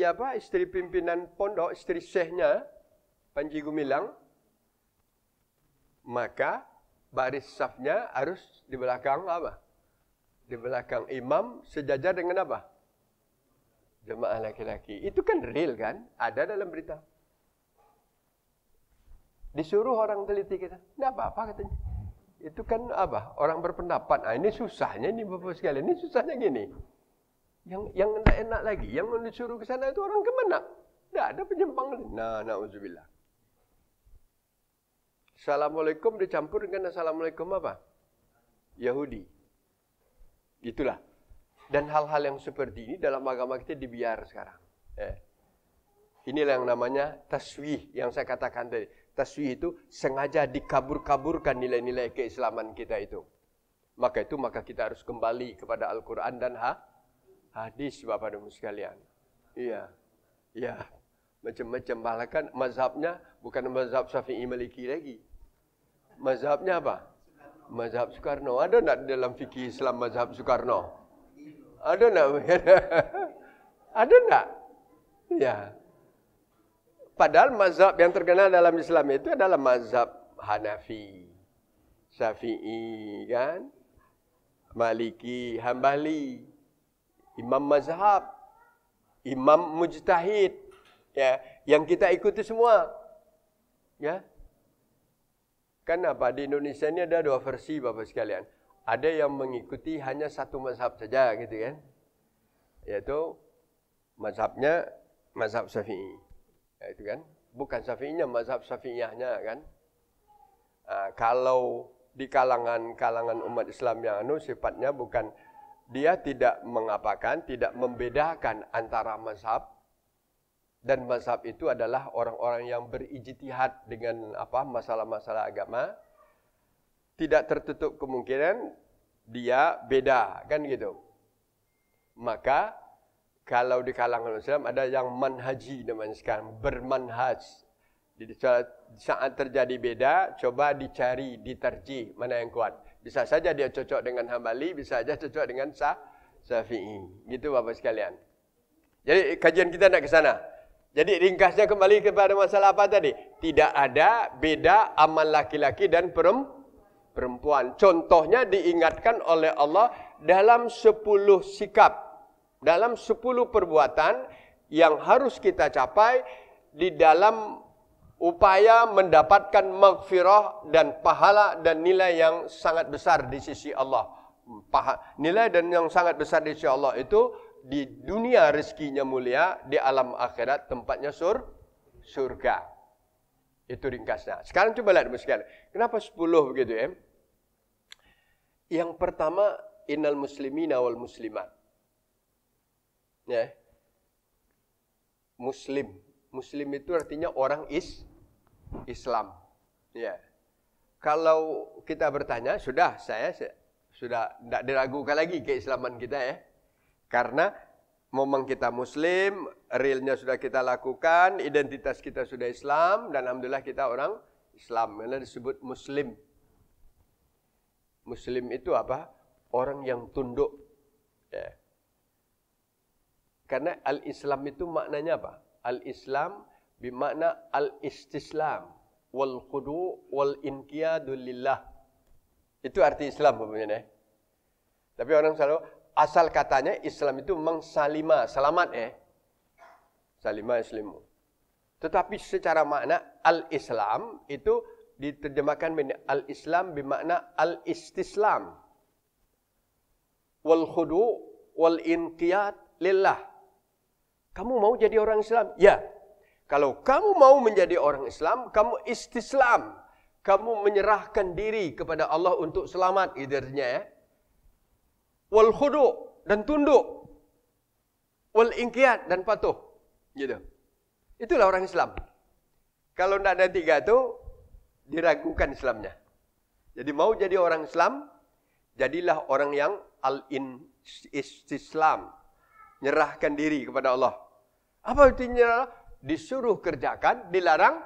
pimpinan pondok, istri syekhnya Panji Gumilang, maka baris safnya harus di belakang apa? Di belakang imam sejajar dengan apa? Jemaah laki-laki. Itu kan real kan? Ada dalam berita. Disuruh orang teliti kita. Tidak apa-apa katanya. Itu kan apa? Orang berpendapat. Nah, ini susahnya ini Bapak sekalian. Ini susahnya gini. Yang enak lagi. Yang disuruh ke sana itu orang Kemenak. Tidak ada penyimpangan. Nah, na'udzubillah. Assalamualaikum dicampur dengan Assalamualaikum apa? Yahudi. Itulah. Dan hal-hal yang seperti ini dalam agama kita dibiar sekarang. Inilah yang namanya taswih yang saya katakan tadi. Taswih itu sengaja dikabur-kaburkan nilai-nilai keislaman kita itu. Maka kita harus kembali kepada Al-Quran dan hadis Bapak dan Ibu sekalian. Iya. Iya. Macam-macam. Bahkan mazhabnya bukan mazhab Syafi'i Maliki lagi. Mazhabnya apa? Mazhab Soekarno. Ada tak dalam fikih Islam mazhab Soekarno? Ada tak? Ada tak? Ya. Padahal mazhab yang terkenal dalam Islam itu adalah mazhab Hanafi, Syafi'i, kan? Maliki, Hambali, Imam Mazhab, Imam Mujtahid, ya, yang kita ikuti semua, ya. Kenapa di Indonesia ini ada dua versi Bapak sekalian. Ada yang mengikuti hanya satu mazhab saja gitu kan. Yaitu mazhabnya mazhab Syafi'i. Ya, itu kan. Bukan Syafi'inya, mazhab Syafi'iyahnya kan. Kalau di kalangan umat Islam yang sifatnya bukan, dia tidak mengapakan, tidak membedakan antara mazhab, dan mazhab itu adalah orang-orang yang berijtihad dengan masalah-masalah agama. Tidak tertutup kemungkinan dia beda, kan gitu. Maka kalau di kalangan Islam ada yang manhaji namanya sekarang, bermanhaj. Jadi saat terjadi beda, coba dicari, diterjih mana yang kuat. Bisa saja dia cocok dengan Hambali, bisa saja cocok dengan Syafi'i. Gitu Bapak sekalian. Jadi kajian kita nak ke sana. Jadi ringkasnya kembali kepada masalah apa tadi? Tidak ada beda amal laki-laki dan perempuan. Contohnya diingatkan oleh Allah dalam 10 sikap, dalam 10 perbuatan yang harus kita capai di dalam upaya mendapatkan maghfirah dan pahala dan nilai yang sangat besar di sisi Allah. Nilai dan yang sangat besar di sisi Allah itu di dunia rezekinya mulia, di alam akhirat tempatnya surga. Itu ringkasnya. Sekarang coba lihat sekalian. Kenapa 10 begitu ya? Yang pertama, innal muslimina wal muslimat. Ya. Muslim itu artinya orang Islam. Ya. Kalau kita bertanya, saya sudah tidak diragukan lagi keislaman kita ya. Karena memang kita Muslim, realnya sudah kita lakukan, identitas kita sudah Islam, dan alhamdulillah kita orang Islam. Karena disebut Muslim. Muslim itu apa? Orang yang tunduk. Ya. Karena al-Islam itu maknanya apa? Al-Islam bermakna al-istislam wal khudu' wal inqiyadu lillah. Itu arti Islam sebenarnya. Tapi orang selalu asal katanya Islam itu memang salima, selamat ya. Salima islimu. Tetapi secara makna al-Islam itu diterjemahkan menjadi al-Islam bermakna al-istislam wal khudu' wal inqiyad lillah. Kamu mau jadi orang Islam? Ya. Kalau kamu mau menjadi orang Islam, kamu istislam. Kamu menyerahkan diri kepada Allah untuk selamat. Itu artinya ya. Wal khudu' dan tunduk. Wal inqiyad dan patuh. Gitu. Itulah orang Islam. Kalau tidak ada 3 itu, diragukan Islamnya. Jadi mau jadi orang Islam, jadilah orang yang al-istislam. Nyerahkan diri kepada Allah. Apa artinya? Disuruh kerjakan, dilarang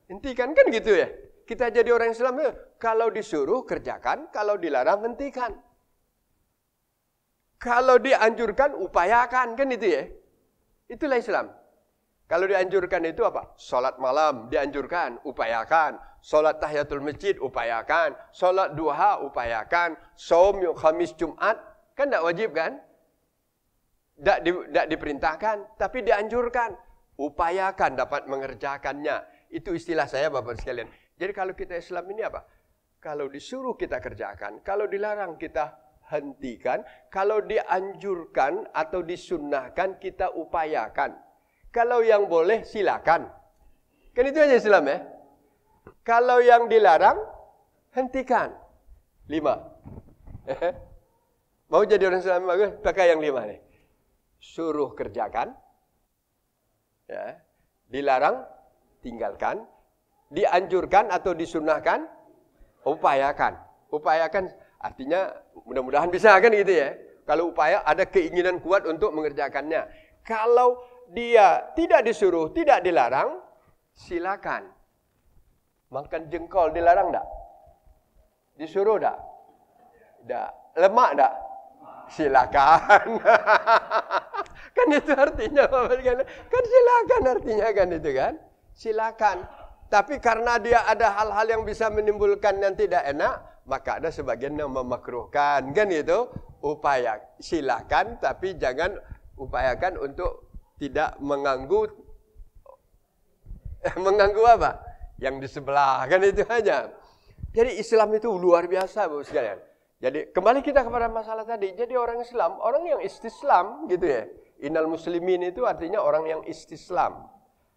hentikan, kan gitu ya. Kita jadi orang Islam, kalau disuruh kerjakan, kalau dilarang hentikan. Kalau dianjurkan, upayakan, kan itu ya. Itulah Islam. Kalau dianjurkan itu apa? Salat malam dianjurkan, upayakan. Salat tahiyatul masjid, upayakan. Salat duha, upayakan. Saum Khamis Jumat, kan tidak wajib kan? Tidak diperintahkan, tapi dianjurkan. Upayakan dapat mengerjakannya. Itu istilah saya Bapak sekalian. Jadi kalau kita Islam ini apa? Kalau disuruh kita kerjakan, kalau dilarang kita hentikan, kalau dianjurkan atau disunnahkan kita upayakan. Kalau yang boleh silakan. Kan itu aja Islam ya. Kalau yang dilarang hentikan. 5. Mau jadi orang Islam bagus, pakai yang 5 nih. Suruh kerjakan, ya, dilarang tinggalkan, dianjurkan atau disunahkan, upayakan. Upayakan artinya mudah-mudahan bisa kan gitu ya. Kalau upaya ada keinginan kuat untuk mengerjakannya. Kalau dia tidak disuruh, tidak dilarang, silakan. Makan jengkol dilarang tak? Disuruh tak? Tak. Lemak tak? Silakan. Kan itu artinya kan silakan artinya kan itu kan. Silakan. Tapi karena dia ada hal-hal yang bisa menimbulkan yang tidak enak, maka ada sebagian yang memakruhkan kan itu. Upaya silakan tapi jangan upayakan untuk tidak mengganggu apa? Yang di sebelah kan itu aja. Jadi Islam itu luar biasa Bapak sekalian. Jadi kembali kita kepada masalah tadi. Jadi orang Islam, orang yang istislam gitu ya. Innal muslimin itu artinya orang yang istislam.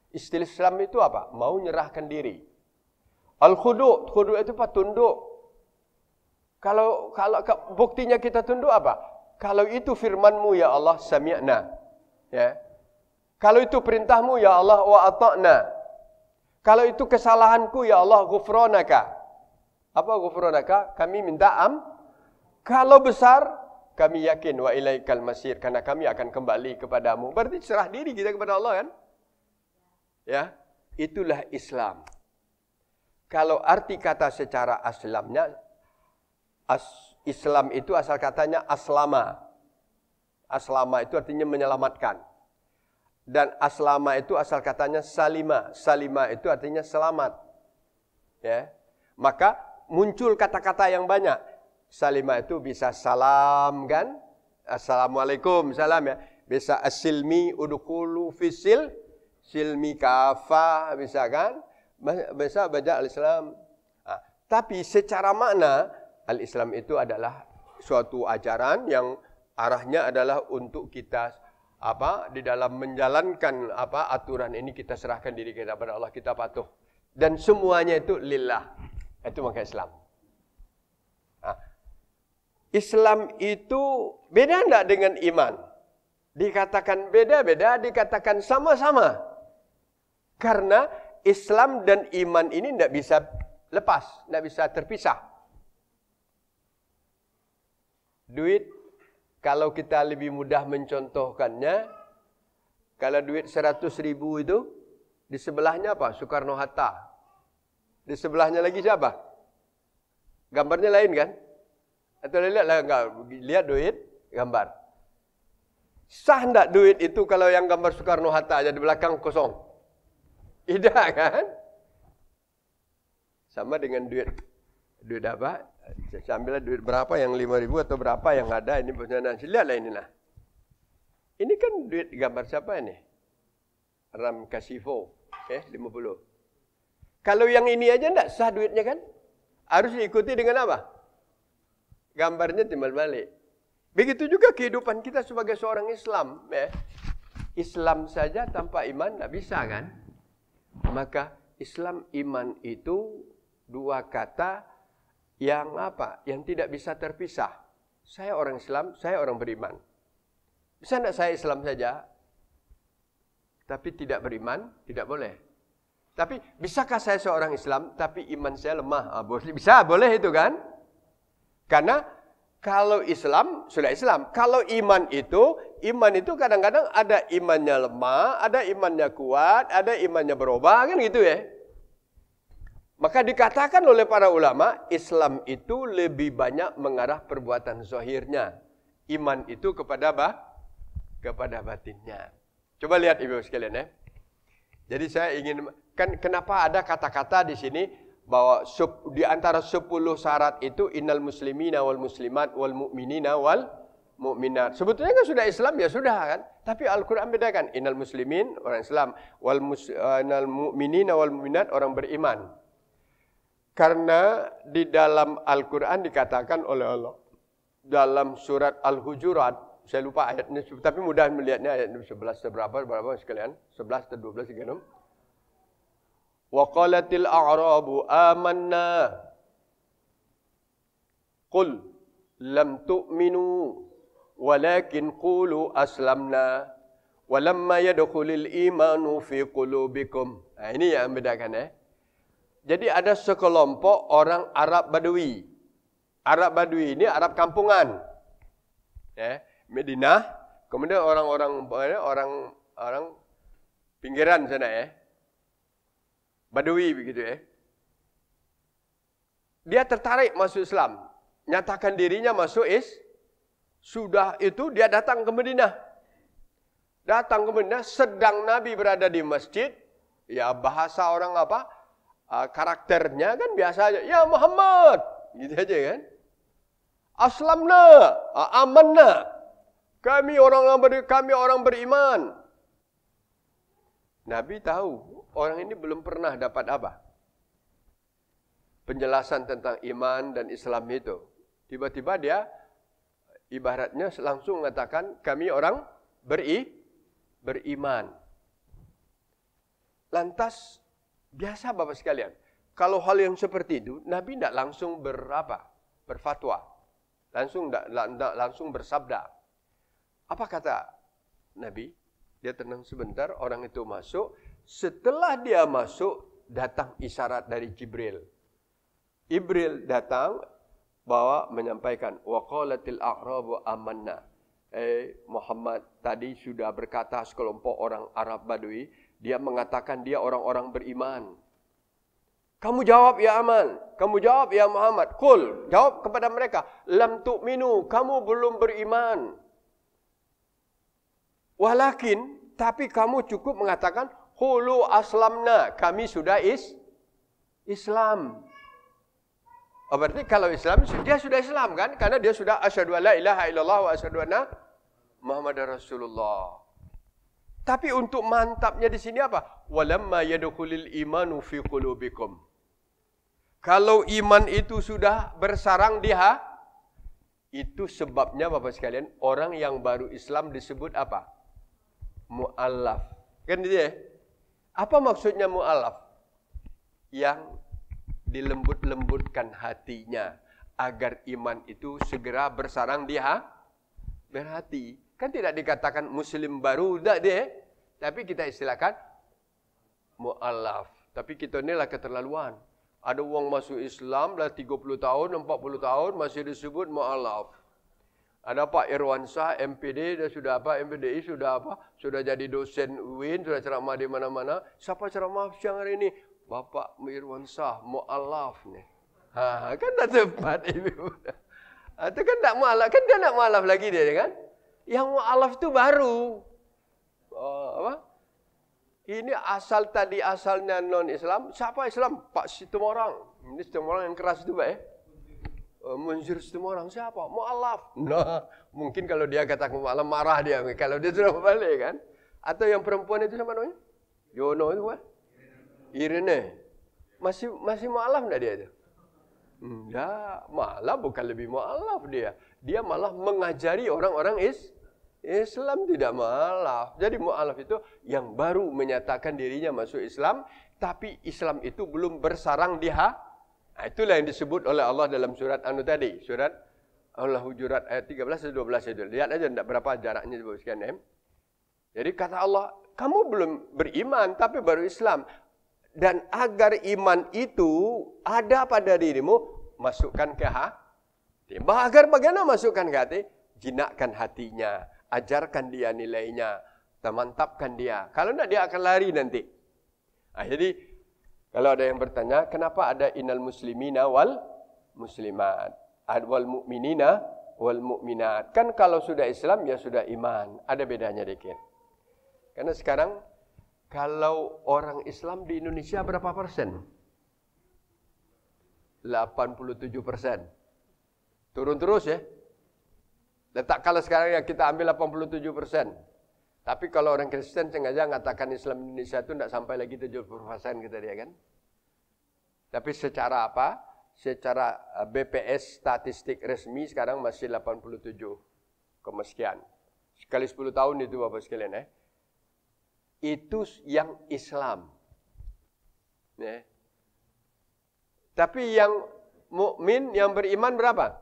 Istislam itu apa? Mau nyerahkan diri. Al-khudu' itu apa? Tunduk. Kalau buktinya kita tunduk apa? Kalau itu firman-Mu ya Allah, sami'na. Ya. Kalau itu perintah-Mu ya Allah, wa ata'na. Kalau itu kesalahanku ya Allah, ghufranaka. Apa ghufranaka? Kami minta Kalau besar, kami yakin wa ilaikal masir, karena kami akan kembali kepadamu. Berarti serah diri kita kepada Allah kan? Ya, itulah Islam. Kalau arti kata secara aslamnya, Islam itu asal katanya aslama. Aslama itu artinya menyelamatkan. Dan aslama itu asal katanya salima. Salima itu artinya selamat. Ya. Maka muncul kata-kata yang banyak. Salima itu bisa salam kan? Assalamualaikum, salam ya. Bisa asilmi udkhulu fisil silmi kafah, bisa kan? Bisa baca al-Islam. Tapi secara makna al-Islam itu adalah suatu ajaran yang arahnya adalah untuk kita di dalam menjalankan aturan ini kita serahkan diri kita kepada Allah, kita patuh. Dan semuanya itu lillah. Itu makna Islam. Islam itu beda enggak dengan iman? Dikatakan beda-beda, dikatakan sama-sama. Karena Islam dan iman ini tidak bisa lepas, tidak bisa terpisah. Duit, kalau kita lebih mudah mencontohkannya, kalau duit 100.000 itu, di sebelahnya apa? Soekarno-Hatta. Di sebelahnya lagi siapa? Gambarnya lain kan? Atau lihat duit, gambar. Sah enggak duit itu kalau yang gambar Soekarno-Hatta aja di belakang kosong? Tidak kan? Sama dengan duit apa? Saya ambil duit berapa yang 5.000 atau berapa yang ada ini benar. Lihatlah inilah. Ini kan duit gambar siapa ini? Ram Kasivo, 50. Kalau yang ini aja enggak sah duitnya kan? Harus diikuti dengan apa? Gambarnya timbal balik. Begitu juga kehidupan kita sebagai seorang Islam. Islam saja tanpa iman tidak bisa kan? Maka Islam iman itu dua kata yang yang tidak bisa terpisah. Saya orang Islam, saya orang beriman. Bisa tidak saya Islam saja, tapi tidak beriman? Tidak boleh. Tapi bisakah saya seorang Islam, tapi iman saya lemah? Bisa, boleh itu kan? Karena kalau Islam, sudah Islam. Kalau iman itu kadang-kadang ada imannya lemah, ada imannya kuat, ada imannya berubah, kan gitu ya. Maka dikatakan oleh para ulama, Islam itu lebih banyak mengarah perbuatan zahirnya. Iman itu kepada batinnya. Coba lihat Ibu sekalian ya. Jadi saya ingin, kenapa ada kata-kata di sini, bahwa di antara 10 syarat itu innal muslimina wal muslimat wal mu'minina wal mu'minat. Sebetulnya kan sudah Islam ya sudah kan. Tapi Al-Qur'an bedakan innal muslimin orang Islam innal mu'minina wal mu'minat orang beriman. Karena di dalam Al-Qur'an dikatakan oleh Allah dalam surat Al-Hujurat, saya lupa ayatnya tapi mudah melihatnya ayat 11 berapa sekalian? 11 atau 12 36. Wa qalatil a'rabu amanna qul lam tu'minu walakin qulu aslamna walamma yadkhulul imanu fi qulubikum. Ini yang membedakan Jadi ada sekelompok orang Arab Badui. Arab Badui ini Arab kampungan. Madinah, kemudian orang pinggiran sana Badui begitu Dia tertarik masuk Islam. Nyatakan dirinya masuk Sudah itu dia datang ke Madinah. Datang ke Madinah sedang Nabi berada di masjid. Ya bahasa orang karakternya kan biasa aja. Ya Muhammad. Gitu aja kan. Aslamna. Amanna. Kami orang beriman. Nabi tahu. Orang ini belum pernah dapat penjelasan tentang iman dan Islam itu. Tiba-tiba dia ibaratnya langsung mengatakan kami orang beriman. Lantas biasa Bapak sekalian, kalau hal yang seperti itu Nabi tidak langsung berfatwa. Langsung bersabda. Apa kata Nabi? Dia tenang sebentar, orang itu masuk. Setelah dia masuk, datang isyarat dari Jibril. Jibril datang, bawa menyampaikan, waqalatil a'rabu amanna. Muhammad tadi sudah berkata sekelompok orang Arab Badui, dia mengatakan dia orang-orang beriman. Kamu jawab ya Aman, kamu jawab ya Muhammad. Qul, jawab kepada mereka, lam tu'minu, kamu belum beriman. Walakin, tapi kamu cukup mengatakan, qulu aslamna, kami sudah Islam. Oh, berarti kalau Islam, dia sudah Islam kan? Karena dia sudah asyhadu alla ilaha illallah wa asyhadu anna Muhammadar Rasulullah. Tapi untuk mantapnya di sini apa? Walamma yadkhulul imanu fi qulubikum. Kalau iman itu sudah bersarang di itu sebabnya Bapak sekalian, orang yang baru Islam disebut apa? Mu'allaf. Kan dia? Apa maksudnya mu'allaf? Yang dilembut-lembutkan hatinya agar iman itu segera bersarang di berhati. Kan tidak dikatakan muslim baru, tidak dia. Tapi kita istilahkan mu'allaf. Tapi kita inilah keterlaluan. Ada orang masuk Islam dah 30 tahun, 40 tahun masih disebut mu'allaf. Ada Pak Irwansyah, MPD, dia sudah apa, MPDI sudah apa, sudah jadi dosen UIN, sudah ceramah di mana-mana. Siapa ceramah siang hari ini? Bapak Irwansyah, mu'allaf nih. Kan tak tepat itu. Itu kan tak mu'allaf, kan dia nak mu'allaf lagi dia kan? Yang mu'allaf itu baru. Apa? Ini asal tadi asalnya non-Islam. Siapa Islam? Pak Situmorang. Ini Situmorang yang keras itu Pak Munzir Situmorang siapa? Mu'allaf. Nah, mungkin kalau dia kata mu'allaf marah dia. Kalau dia sudah balik kan? Atau yang perempuan itu siapa namanya? Yono itu Pak? Irene. Masih mu'allaf enggak dia itu? Enggak, malah bukan lebih mu'allaf dia. Dia malah mengajari orang-orang Islam tidak mu'allaf. Jadi mu'allaf itu yang baru menyatakan dirinya masuk Islam, tapi Islam itu belum bersarang di itulah yang disebut oleh Allah dalam surat Anu tadi, surat Al-Hujurat ayat 13 dan 12 itu. Lihat aja tidak berapa jaraknya sekian. Jadi kata Allah, kamu belum beriman tapi baru Islam. Dan agar iman itu ada pada dirimu, masukkan ke hati. Agar bagaimana masukkan ke hati? Jinakkan hatinya, ajarkan dia nilainya, mantapkan dia. Kalau tidak dia akan lari nanti. Jadi kalau ada yang bertanya, kenapa ada innal muslimina wal muslimat, wal mu'minina wal mu'minat? Kan kalau sudah Islam ya sudah iman. Ada bedanya dikit. Karena sekarang kalau orang Islam di Indonesia berapa persen? 87%. Turun terus ya. Letak kalau sekarang yang kita ambil 87%. Tapi kalau orang Kristen sengaja mengatakan Islam Indonesia itu tidak sampai lagi 70% kita dia kan. Tapi secara apa? Secara BPS statistik resmi sekarang masih 87, sekian. Sekali 10 tahun itu Bapak sekalian Itu yang Islam. Tapi yang mukmin, yang beriman berapa?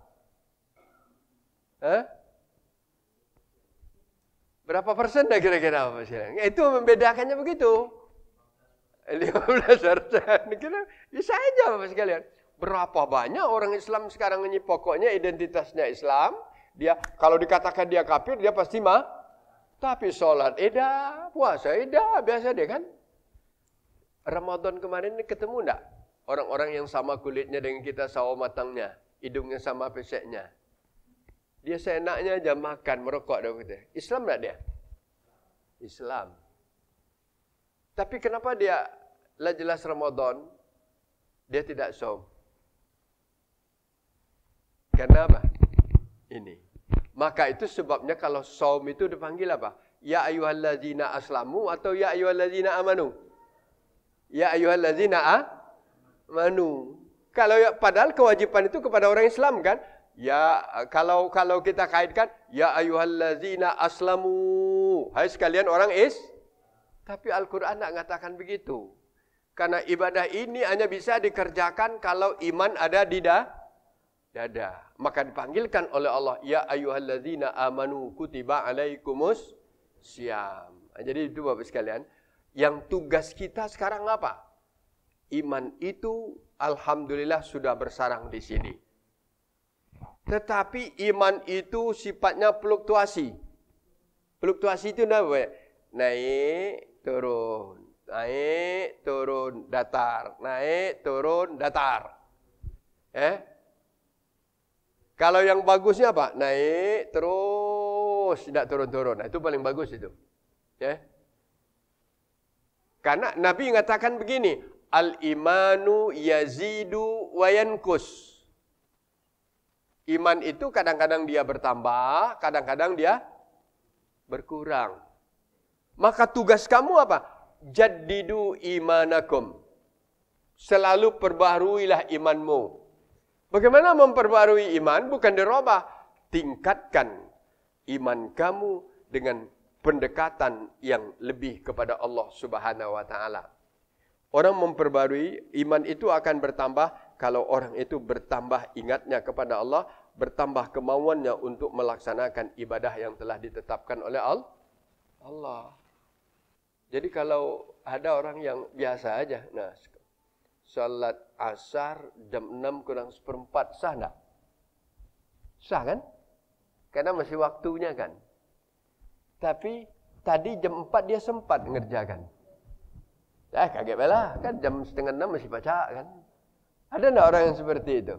Berapa persen dah kira-kira Bapak sekalian? Itu membedakannya begitu. 15%. Bisa aja Bapak sekalian. Berapa banyak orang Islam sekarang ini pokoknya identitasnya Islam. Dia kalau dikatakan dia kafir, dia pasti tapi sholat puasa biasa dia kan. Ramadan kemarin ini ketemu enggak orang-orang yang sama kulitnya dengan kita, sawo matangnya, hidungnya sama peseknya. Dia seenaknya aja makan, merokok dah kita. Islam enggak dia? Islam. Tapi kenapa dia lah jelas Ramadan dia tidak saum? Karena apa? Ini. Maka itu sebabnya kalau saum itu dipanggil apa? Ya ayyuhallazina aslamu atau ya ayyuhallazina amanu. Ya ayyuhallazina amanu. Kalau padahal kewajiban itu kepada orang Islam kan? Ya kalau kita kaitkan ya ayyuhallazina aslamu. Hai sekalian orang tapi Al-Quran tak mengatakan begitu. Karena ibadah ini hanya bisa dikerjakan kalau iman ada di Tidak ada. Maka dipanggilkan oleh Allah, ya ayyuhalladzina amanu kutiba alaikumus syiyam. Jadi itu Bapak sekalian, yang tugas kita sekarang apa? Iman itu alhamdulillah sudah bersarang di sini. Tetapi iman itu sifatnya fluktuasi. Fluktuasi itu apa? Naik, turun. Naik, turun, datar. Naik, turun, datar. Kalau yang bagusnya apa? Naik, terus, tidak turun-turun. Nah, itu paling bagus itu. Karena Nabi mengatakan begini, al-imanu yazidu wa yankus. Iman itu kadang-kadang dia bertambah, kadang-kadang dia berkurang. Maka tugas kamu apa? Jaddidu imanakum. Selalu perbaharuilah imanmu. Bagaimana memperbarui iman? Bukan dirubah. Tingkatkan iman kamu dengan pendekatan yang lebih kepada Allah Subhanahu wa taala. Orang memperbarui iman itu akan bertambah kalau orang itu bertambah ingatnya kepada Allah, bertambah kemauannya untuk melaksanakan ibadah yang telah ditetapkan oleh Allah. Jadi kalau ada orang yang biasa aja, nah salat asar jam 6 kurang seperempat, sah tak? Sah kan? Karena masih waktunya kan. Tapi tadi jam 4 dia sempat ngerjakan. Kaget lah, kan jam setengah 6 masih baca kan. Ada tak orang yang seperti itu?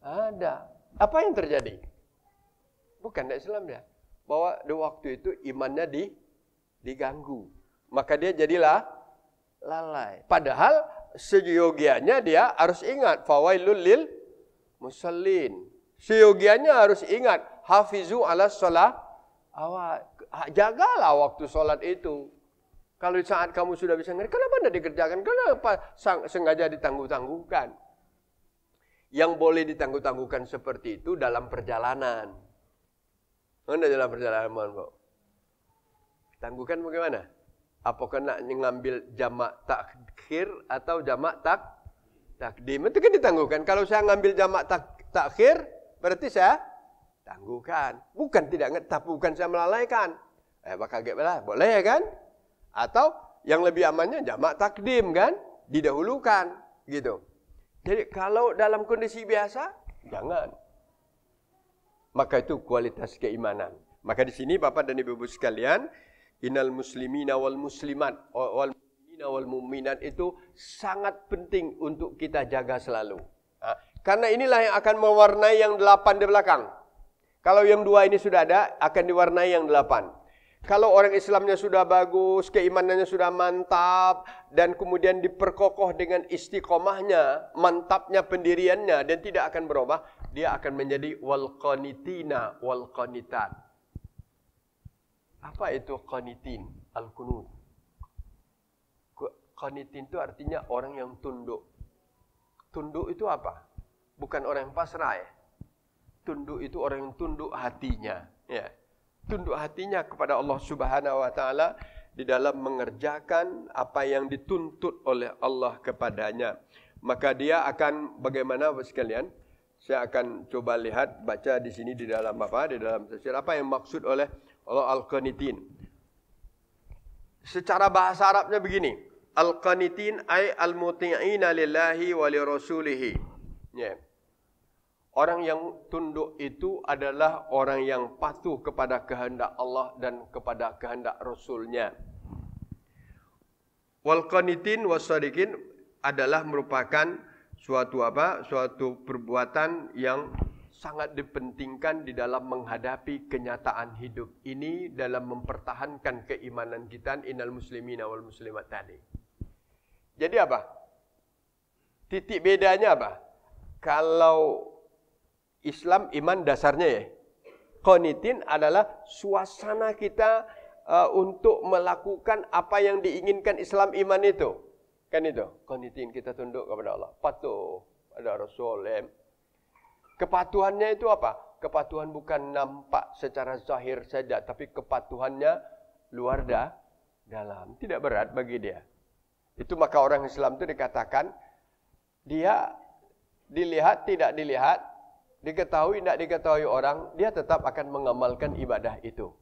Ada. Apa yang terjadi? Bukan tak Islam dia. Bahwa di waktu itu imannya diganggu. Maka dia jadilah lalai. Padahal seyogianya dia harus ingat fawailul lil musallin. Seyogianya harus ingat hafizu ala shalah. Jagalah waktu solat itu. Kalau saat kamu sudah bisa ngerti, kenapa tidak dikerjakan? Kenapa sengaja ditangguh-tangguhkan? Yang boleh ditangguh-tangguhkan seperti itu dalam perjalanan. Mana dalam perjalanan, Pak? Tangguhkan bagaimana? Apakah nak ngambil jamak takhir atau jamak takdim? Itu kan ditangguhkan. Kalau saya ngambil jamak takhir, berarti saya tangguhkan. Bukan tidak ngetap, bukan saya melalaikan. Bakal lah, boleh kan? Atau yang lebih amannya jamak takdim kan? Didahulukan gitu. Jadi kalau dalam kondisi biasa, jangan. Maka itu kualitas keimanan. Maka di sini Bapak dan Ibu sekalian, innal muslimina wal muslimat wal mu'minina wal mu'minat itu sangat penting untuk kita jaga selalu. Karena inilah yang akan mewarnai yang 8 di belakang. Kalau yang 2 ini sudah ada, akan diwarnai yang 8. Kalau orang Islamnya sudah bagus, keimanannya sudah mantap, dan kemudian diperkokoh dengan istiqomahnya, mantapnya pendiriannya, dan tidak akan berubah, dia akan menjadi wal qanitina wal qanitat. Apa itu qanitin? Al-qunut. Qanitin itu artinya orang yang tunduk. Tunduk itu apa? Bukan orang yang pasrah ya. Tunduk itu orang yang tunduk hatinya. Ya. Tunduk hatinya kepada Allah Subhanahu wa taala di dalam mengerjakan apa yang dituntut oleh Allah kepadanya. Maka dia akan bagaimana sekalian? Saya akan coba lihat baca di sini di dalam apa? Di dalam tafsir apa yang maksud oleh Allah al-qanitin. Secara bahasa Arabnya begini. Al-qanitin ay al-muti'ina lillahi wa li rasulihi. Ya. Orang yang tunduk itu adalah orang yang patuh kepada kehendak Allah dan kepada kehendak Rasul-Nya. Wal qanitin was-sadiqin adalah merupakan suatu apa? Suatu perbuatan yang sangat dipentingkan di dalam menghadapi kenyataan hidup ini dalam mempertahankan keimanan kita innal muslimina wal muslimat tadi. Jadi apa? Titik bedanya apa? Kalau Islam iman dasarnya ya. Qanitin adalah suasana kita untuk melakukan apa yang diinginkan Islam iman itu. Kan itu. Qanitin kita tunduk kepada Allah. Patuh pada Rasul. Kepatuhannya itu apa? Kepatuhan bukan nampak secara zahir saja. Tapi kepatuhannya luar dalam. Tidak berat bagi dia. Itu maka orang Islam itu dikatakan dia dilihat tidak dilihat. diketahui tidak diketahui orang, dia tetap akan mengamalkan ibadah itu.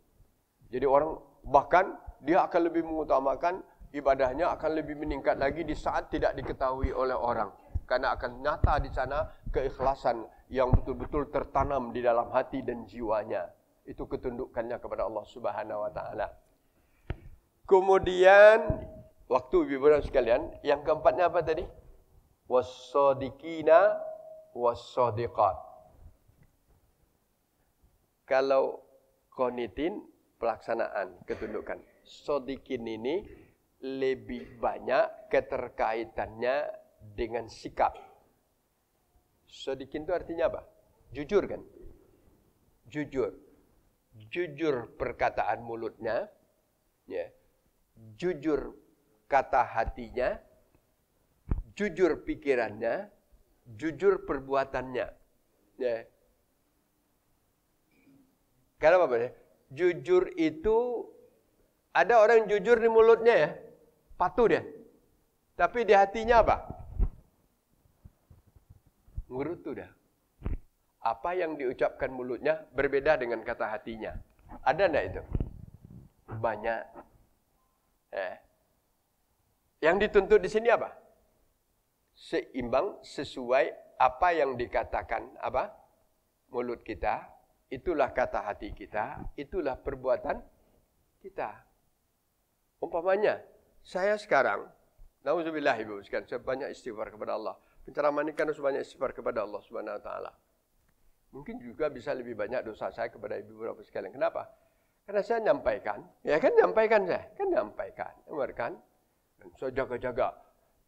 Jadi orang bahkan dia akan lebih mengutamakan ibadahnya, akan lebih meningkat lagi di saat tidak diketahui oleh orang. Karena akan nyata di sana keikhlasan yang betul-betul tertanam di dalam hati dan jiwanya. Itu ketundukannya kepada Allah Subhanahu wa taala. Kemudian waktu ibu-ibu sekalian, yang keempatnya apa tadi? Was-shadiqina was-shadiqat. Kalau qanitin pelaksanaan ketundukan. Shadiqin ini lebih banyak keterkaitannya dengan sikap. Shadiqin itu artinya apa? Jujur kan? Jujur. Jujur perkataan mulutnya, ya. Jujur kata hatinya, jujur pikirannya, jujur perbuatannya. Ya. Kenapa Pak? Jujur itu, ada orang jujur di mulutnya ya, patuh dia. Tapi di hatinya apa? Ngurutu dah. Apa yang diucapkan mulutnya berbeda dengan kata hatinya. Ada enggak itu? Banyak. Yang dituntut di sini apa? Seimbang, sesuai apa yang dikatakan apa? Mulut kita, itulah kata hati kita, itulah perbuatan kita. Umpamanya, saya sekarang, nauzubillah ibu sekalian, saya banyak istighfar kepada Allah. Pencerahan ini kan banyak istighfar kepada Allah Subhanahu wa taala. Mungkin juga bisa lebih banyak dosa saya kepada ibu-ibu sekalian. Kenapa? Karena saya nyampaikan, ya kan nyampaikan saya, kan nyampaikan, kan? Dan saya jaga-jaga.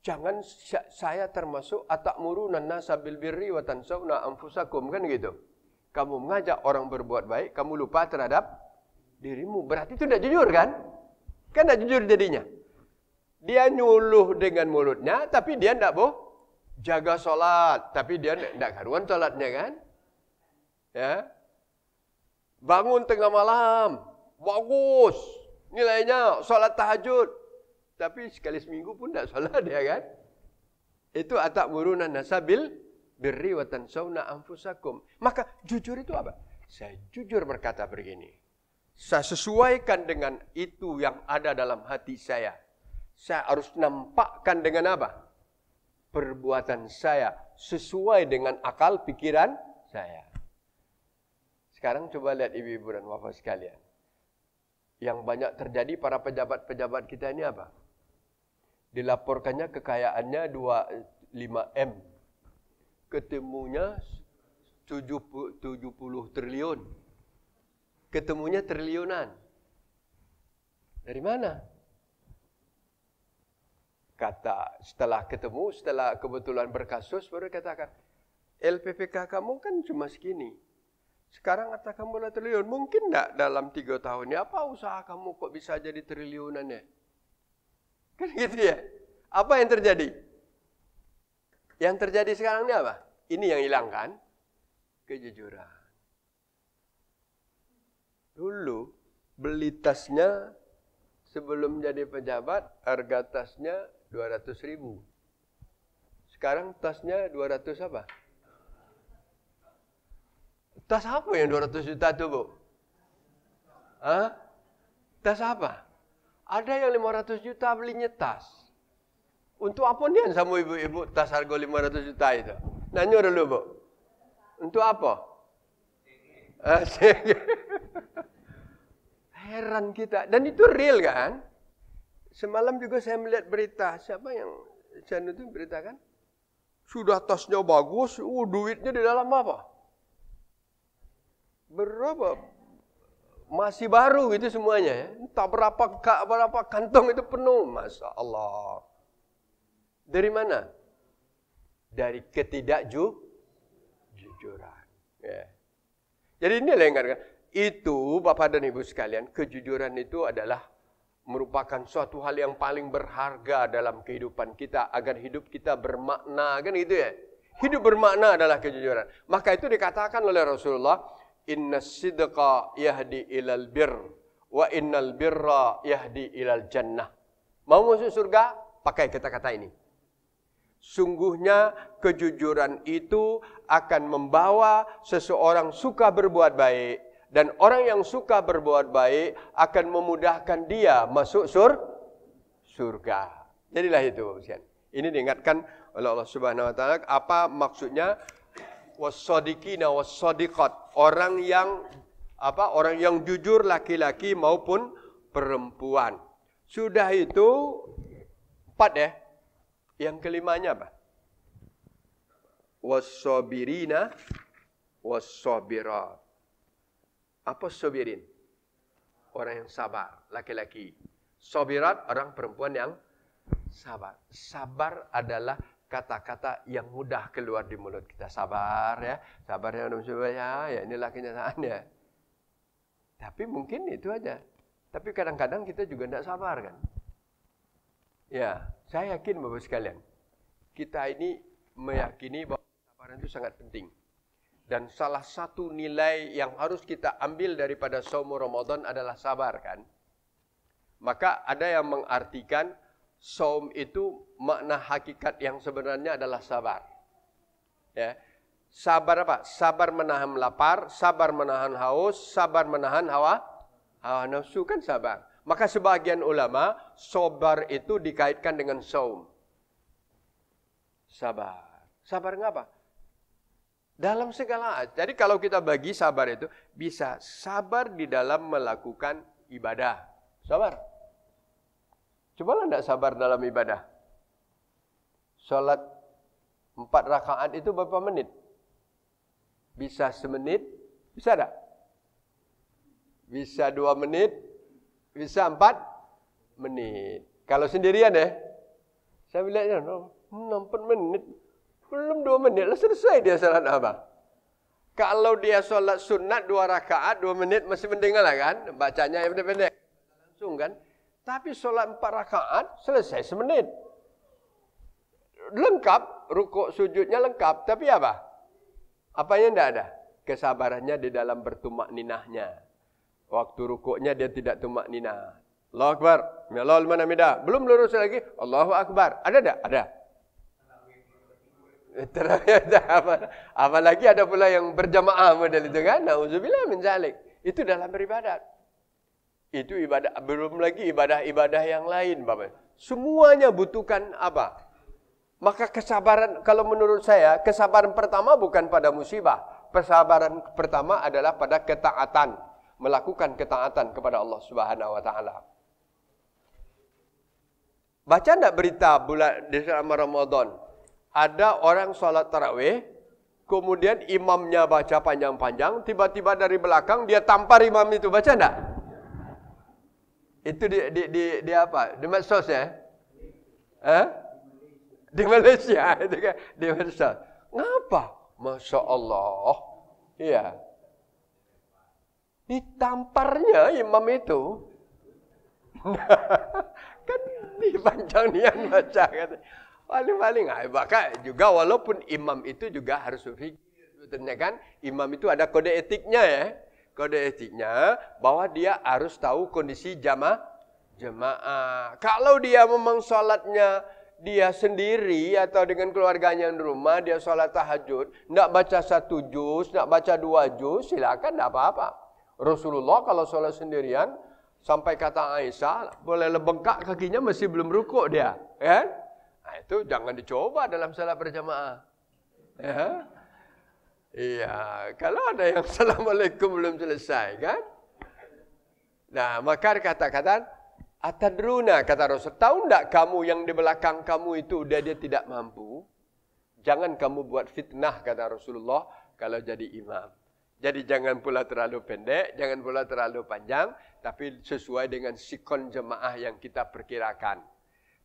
Jangan saya termasuk atamuruna nasa bil birri wa tansawna anfusakum, kan gitu. Kamu mengajak orang berbuat baik, kamu lupa terhadap dirimu. Berarti itu tidak jujur kan? Kan tidak jujur jadinya. Dia nyuluh dengan mulutnya, tapi dia tidak jaga solat, tapi dia tidak karuan solatnya kan? Ya. Bangun tengah malam, bagus nilainya, solat tahajud. Tapi sekali seminggu pun tidak solat dia kan. Itu atamuruna nasa bil birri wa tansawna anfusakum. Maka jujur itu apa? Saya jujur berkata begini. Saya sesuaikan dengan itu yang ada dalam hati saya. Saya harus nampakkan dengan apa? Perbuatan saya sesuai dengan akal pikiran saya. Sekarang coba lihat ibu-ibu dan bapak sekalian. Yang banyak terjadi para pejabat-pejabat kita ini apa? Dilaporkannya kekayaannya 25M. Ketemunya 70 triliun. Ketemunya triliunan. Dari mana? Kata setelah ketemu, setelah kebetulan berkasus, baru katakan, LPPK kamu kan cuma segini. Sekarang kata kamu 2 triliun. Mungkin tak dalam 3 tahun ini, apa usaha kamu kok bisa jadi triliunannya? Kan gitu ya. Apa yang terjadi? Yang terjadi sekarang ini apa? Ini yang hilang kan? Kejujuran. Dulu beli tasnya sebelum jadi pejabat, harga tasnya 200.000. Sekarang tasnya 200 apa? Tas apa yang 200 juta itu, Bu? Hah? Tas apa? Ada yang 500 juta belinya tas. Untuk apa nih sama ibu-ibu tas harga 500 juta itu? Nanya dulu, Bu. Untuk apa? Heran kita. Dan itu real kan? Semalam juga saya melihat berita. Siapa yang channel itu beritakan? Sudah tasnya bagus, duitnya di dalam apa? Berapa? Masih baru itu semuanya ya. Entah berapa kantong itu penuh. Masya Allah. Dari mana? Dari ketidakjujuran. Ya. Jadi ini yang katakan. Itu Bapak dan Ibu sekalian, kejujuran itu adalah merupakan suatu hal yang paling berharga dalam kehidupan kita. Agar hidup kita bermakna. Kan gitu ya. Hidup bermakna adalah kejujuran. Maka itu dikatakan oleh Rasulullah. Inna sidqa yahdi ilal bir wa innal birra yahdi ilal jannah. Mau masuk surga? Pakai kata-kata ini. Sungguhnya kejujuran itu akan membawa seseorang suka berbuat baik. Dan orang yang suka berbuat baik akan memudahkan dia masuk surga. Jadilah itu. Ini diingatkan oleh Allah Subhanahu Wa Taala. Apa maksudnya? Was-sadiqina was-sadiqat. Orang yang jujur laki-laki maupun perempuan. Sudah itu 4 ya. Yang kelimanya apa? Was-sabirina was-sabirat. Apa sabirin? Orang yang sabar, laki-laki. Sabirat, orang perempuan yang sabar. Sabar adalah kata-kata yang mudah keluar di mulut kita. Sabar ya. Sabar ya, inilah kenyataannya. Tapi mungkin itu aja. Tapi kadang-kadang kita juga tidak sabar kan. Ya, saya yakin Bapak sekalian, kita ini meyakini bahwa kesabaran itu sangat penting. Dan salah satu nilai yang harus kita ambil daripada saum Ramadan adalah sabar kan. Maka ada yang mengartikan saum itu makna hakikat yang sebenarnya adalah sabar. Ya. Sabar apa? Sabar menahan lapar, sabar menahan haus, sabar menahan hawa nafsu kan sabar. Maka sebagian ulama, sabar itu dikaitkan dengan saum. Sabar. Sabar ngapa? Dalam segala. Jadi kalau kita bagi sabar itu, bisa sabar di dalam melakukan ibadah. Sabar. Cobalah tidak sabar dalam ibadah. Salat 4 rakaat itu berapa menit? Bisa semenit? Bisa tak? Bisa 2 menit? Bisa 4 menit. Kalau sendirian ya, saya lihatnya 4 menit. Belum 2 menit lah selesai dia salat apa. Kalau dia salat sunat 2 rakaat 2 menit masih mendengar lah kan. Bacanya yang pendek-pendek. Langsung kan. Tapi salat 4 rakaat selesai semenit. Lengkap, rukuk sujudnya lengkap. Tapi apa? Apanya tidak ada? Kesabarannya di dalam bertumak ninahnya. Waktu rukuknya dia tidak tumak ninah. Allahu Akbar. Allahu liman hamidah. Belum lurus lagi. Allahu Akbar. Ada tak? Ada. Apalagi ada pula yang berjamaah model itu kan. Nauzubillah min zalik. Itu dalam beribadat. Itu ibadah. Belum lagi ibadah-ibadah yang lain. Bapak. Semuanya butuhkan apa? Maka kesabaran, kalau menurut saya, kesabaran pertama bukan pada musibah. Kesabaran pertama adalah pada ketaatan. Melakukan ketaatan kepada Allah Subhanahu Wa Taala. Baca enggak berita bulan di selama Ramadan? Ada orang salat tarawih, kemudian imamnya baca panjang-panjang, tiba-tiba dari belakang dia tampar imam itu. Baca enggak? Itu di apa? Di medsos ya? Di Malaysia itu kan, di medsos. Ngapa? Masya Allah. Iya. Ditamparnya imam itu. Kan dipanjang nian baca kata. Paling-paling maka juga walaupun imam itu juga harus berpikir sebetulnya kan, imam itu ada kode etiknya ya. Kode etiknya bahwa dia harus tahu kondisi jamaah. Kalau dia memang salatnya dia sendiri atau dengan keluarganya di rumah, dia salat tahajud, tidak baca 1 juz, tidak baca 2 juz, silakan, tidak apa-apa. Rasulullah kalau sholat sendirian, sampai kata Aisyah, boleh bengkak kakinya masih belum rukuk dia. Ya? Nah, itu jangan dicoba dalam salat berjamaah. Ya? Iya, kalau ada yang Assalamualaikum belum selesai kan. Nah, maka kata-kata, atadruna, kata Rasul, tahu tidak kamu yang di belakang kamu itu dia tidak mampu? Jangan kamu buat fitnah, kata Rasulullah, kalau jadi imam. Jadi jangan pula terlalu pendek, jangan pula terlalu panjang, tapi sesuai dengan sikon jemaah yang kita perkirakan.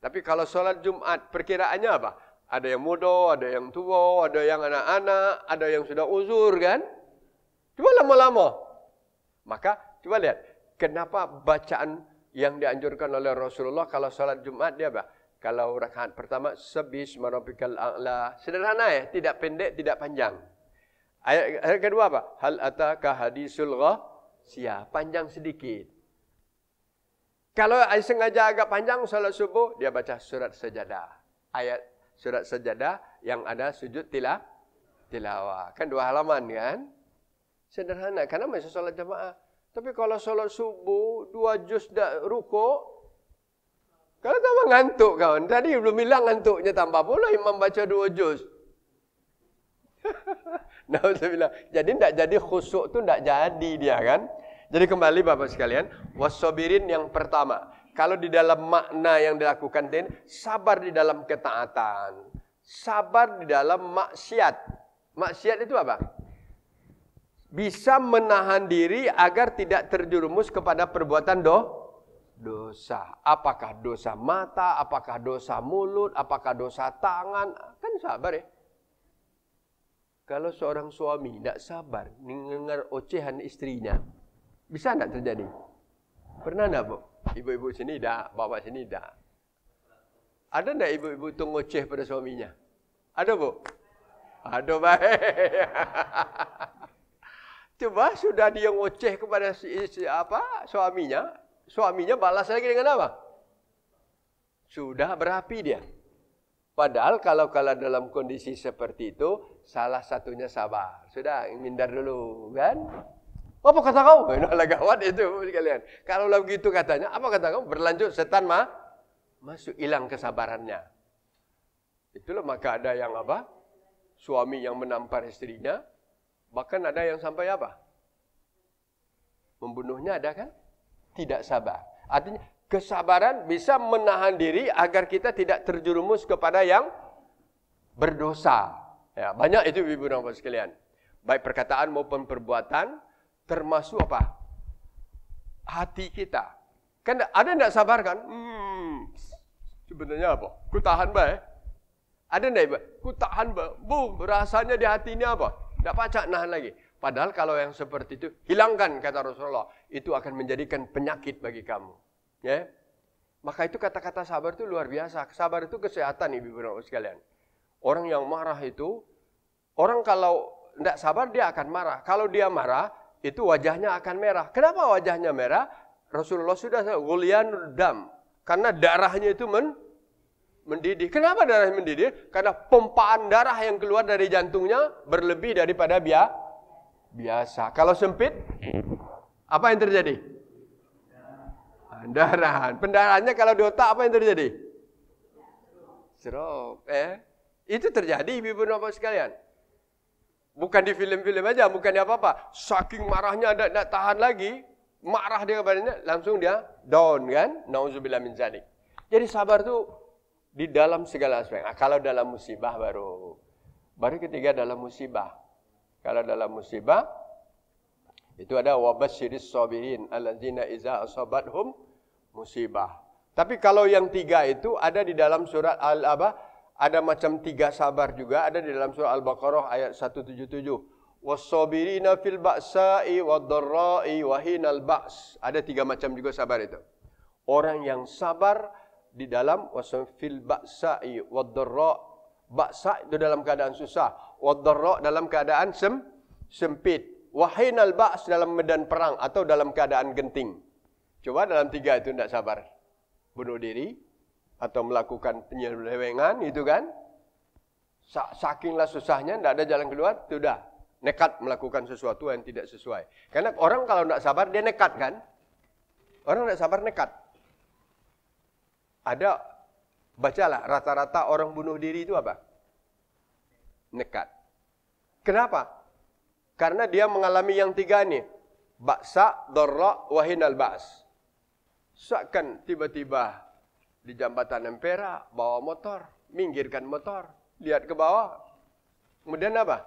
Tapi kalau sholat Jumat, perkiraannya apa? Ada yang muda, ada yang tua, ada yang anak-anak, ada yang sudah uzur kan? Cuma lama-lama. Maka coba lihat, kenapa bacaan yang dianjurkan oleh Rasulullah kalau sholat Jumat dia apa? Kalau rakaat pertama, Sabbihisma rabbikal a'la. Sederhana ya, tidak pendek, tidak panjang. Ayat kedua apa? Hal ataka hadisul ghasiyah. Panjang sedikit. Kalau sengaja agak panjang salat subuh, dia baca surat Sajadah. Ayat surat sajadah yang ada sujud tilawah. Kan 2 halaman kan? Sederhana, karena masih solat jamaah. Tapi kalau solat subuh, 2 juz dah rukuk, kalau tambah ngantuk kawan. Tadi belum bilang ngantuknya, tambah pula imam baca 2 juz. Nauzubillah. Jadi tidak jadi khusyuk tu tidak jadi dia kan. Jadi kembali Bapak sekalian, wassabirin yang pertama. Kalau di dalam makna yang dilakukan ini, sabar di dalam ketaatan. Sabar di dalam maksiat. Maksiat itu apa? Bisa menahan diri agar tidak terjerumus kepada perbuatan dosa. Apakah dosa mata, apakah dosa mulut, apakah dosa tangan. Kan sabar ya. Kalau seorang suami tidak sabar mendengar ocehan istrinya, bisa tidak terjadi? Pernah tidak, Bu? Ibu-ibu sini tidak, bapak sini tidak. Ada tidak ibu-ibu itu ngoceh pada suaminya? Ada, Bu? Ada, baik. Coba sudah dia ngoceh kepada suaminya, suaminya balas lagi dengan apa? Sudah berapi dia. Padahal kalau dalam kondisi seperti itu, salah satunya sabar. Sudah, mindar dulu, kan? Apa kata kau? Nah, gawat itu sekalian. Kalau begitu katanya, apa kata kau? Berlanjut setan masuk, hilang kesabarannya. Itulah maka ada yang apa? Suami yang menampar istrinya, bahkan ada yang sampai apa? Membunuhnya ada kan? Tidak sabar. Artinya kesabaran bisa menahan diri agar kita tidak terjerumus kepada yang berdosa. Ya, banyak itu ibu dan bapak sekalian. Baik perkataan maupun perbuatan, termasuk apa? Hati kita. Kan ada tidak sabar kan? Sebenarnya apa? Ku tahan baik. Ada tidak ibu? Ku tahan baik. Rasanya di hati ini apa? Tidak pacak nahan lagi. Padahal kalau yang seperti itu, hilangkan kata Rasulullah. Itu akan menjadikan penyakit bagi kamu. Ya, maka itu kata-kata sabar itu luar biasa. Sabar itu kesehatan ibu dan bapak sekalian. Orang yang marah itu, orang kalau tidak sabar dia akan marah. Kalau dia marah, itu wajahnya akan merah. Kenapa wajahnya merah? Rasulullah sudah ghulianud dam. Karena darahnya itu mendidih. Kenapa darahnya mendidih? Karena pompaan darah yang keluar dari jantungnya berlebih daripada biasa. Kalau sempit, apa yang terjadi? Pendarahan. Pendarahannya kalau di otak apa yang terjadi? Stroke. Itu terjadi ibu dan bapak sekalian. Bukan di film-film aja, bukan di apa-apa. Saking marahnya tidak tahan lagi, marah dia kepadanya, langsung dia down kan? Nauzubillah min dzalik. Jadi sabar itu di dalam segala aspek. Kalau dalam musibah baru ketiga dalam musibah. Kalau dalam musibah itu ada wabasyiris sabirin alladzina iza asabathum musibah. Tapi kalau yang 3 itu ada di dalam surat ada macam 3 sabar juga, ada di dalam surah Al-Baqarah ayat 177. Was-sabirina fil ba'sa'i wad-dharra'i wa hinal ba's. Ada 3 macam juga sabar itu. Orang yang sabar di dalam fil ba'sa'i wad-dharra'. Ba'sa' itu dalam keadaan susah, wad-dharra' dalam keadaan sempit. Wahinal ba's dalam medan perang atau dalam keadaan genting. Coba dalam 3 itu tidak sabar. Bunuh diri atau melakukan penyelewengan itu kan. Sakinglah susahnya, tidak ada jalan keluar, sudah nekat melakukan sesuatu yang tidak sesuai. Karena orang kalau tidak sabar dia nekat kan. Orang tidak sabar nekat. Ada, bacalah rata-rata orang bunuh diri itu apa? Nekat. Kenapa? Karena dia mengalami yang 3 ini. Ba'sa, dharra, wahinal ba's. Seakan tiba-tiba di jambatan Ampera bawa motor, minggirkan motor, lihat ke bawah. Kemudian apa?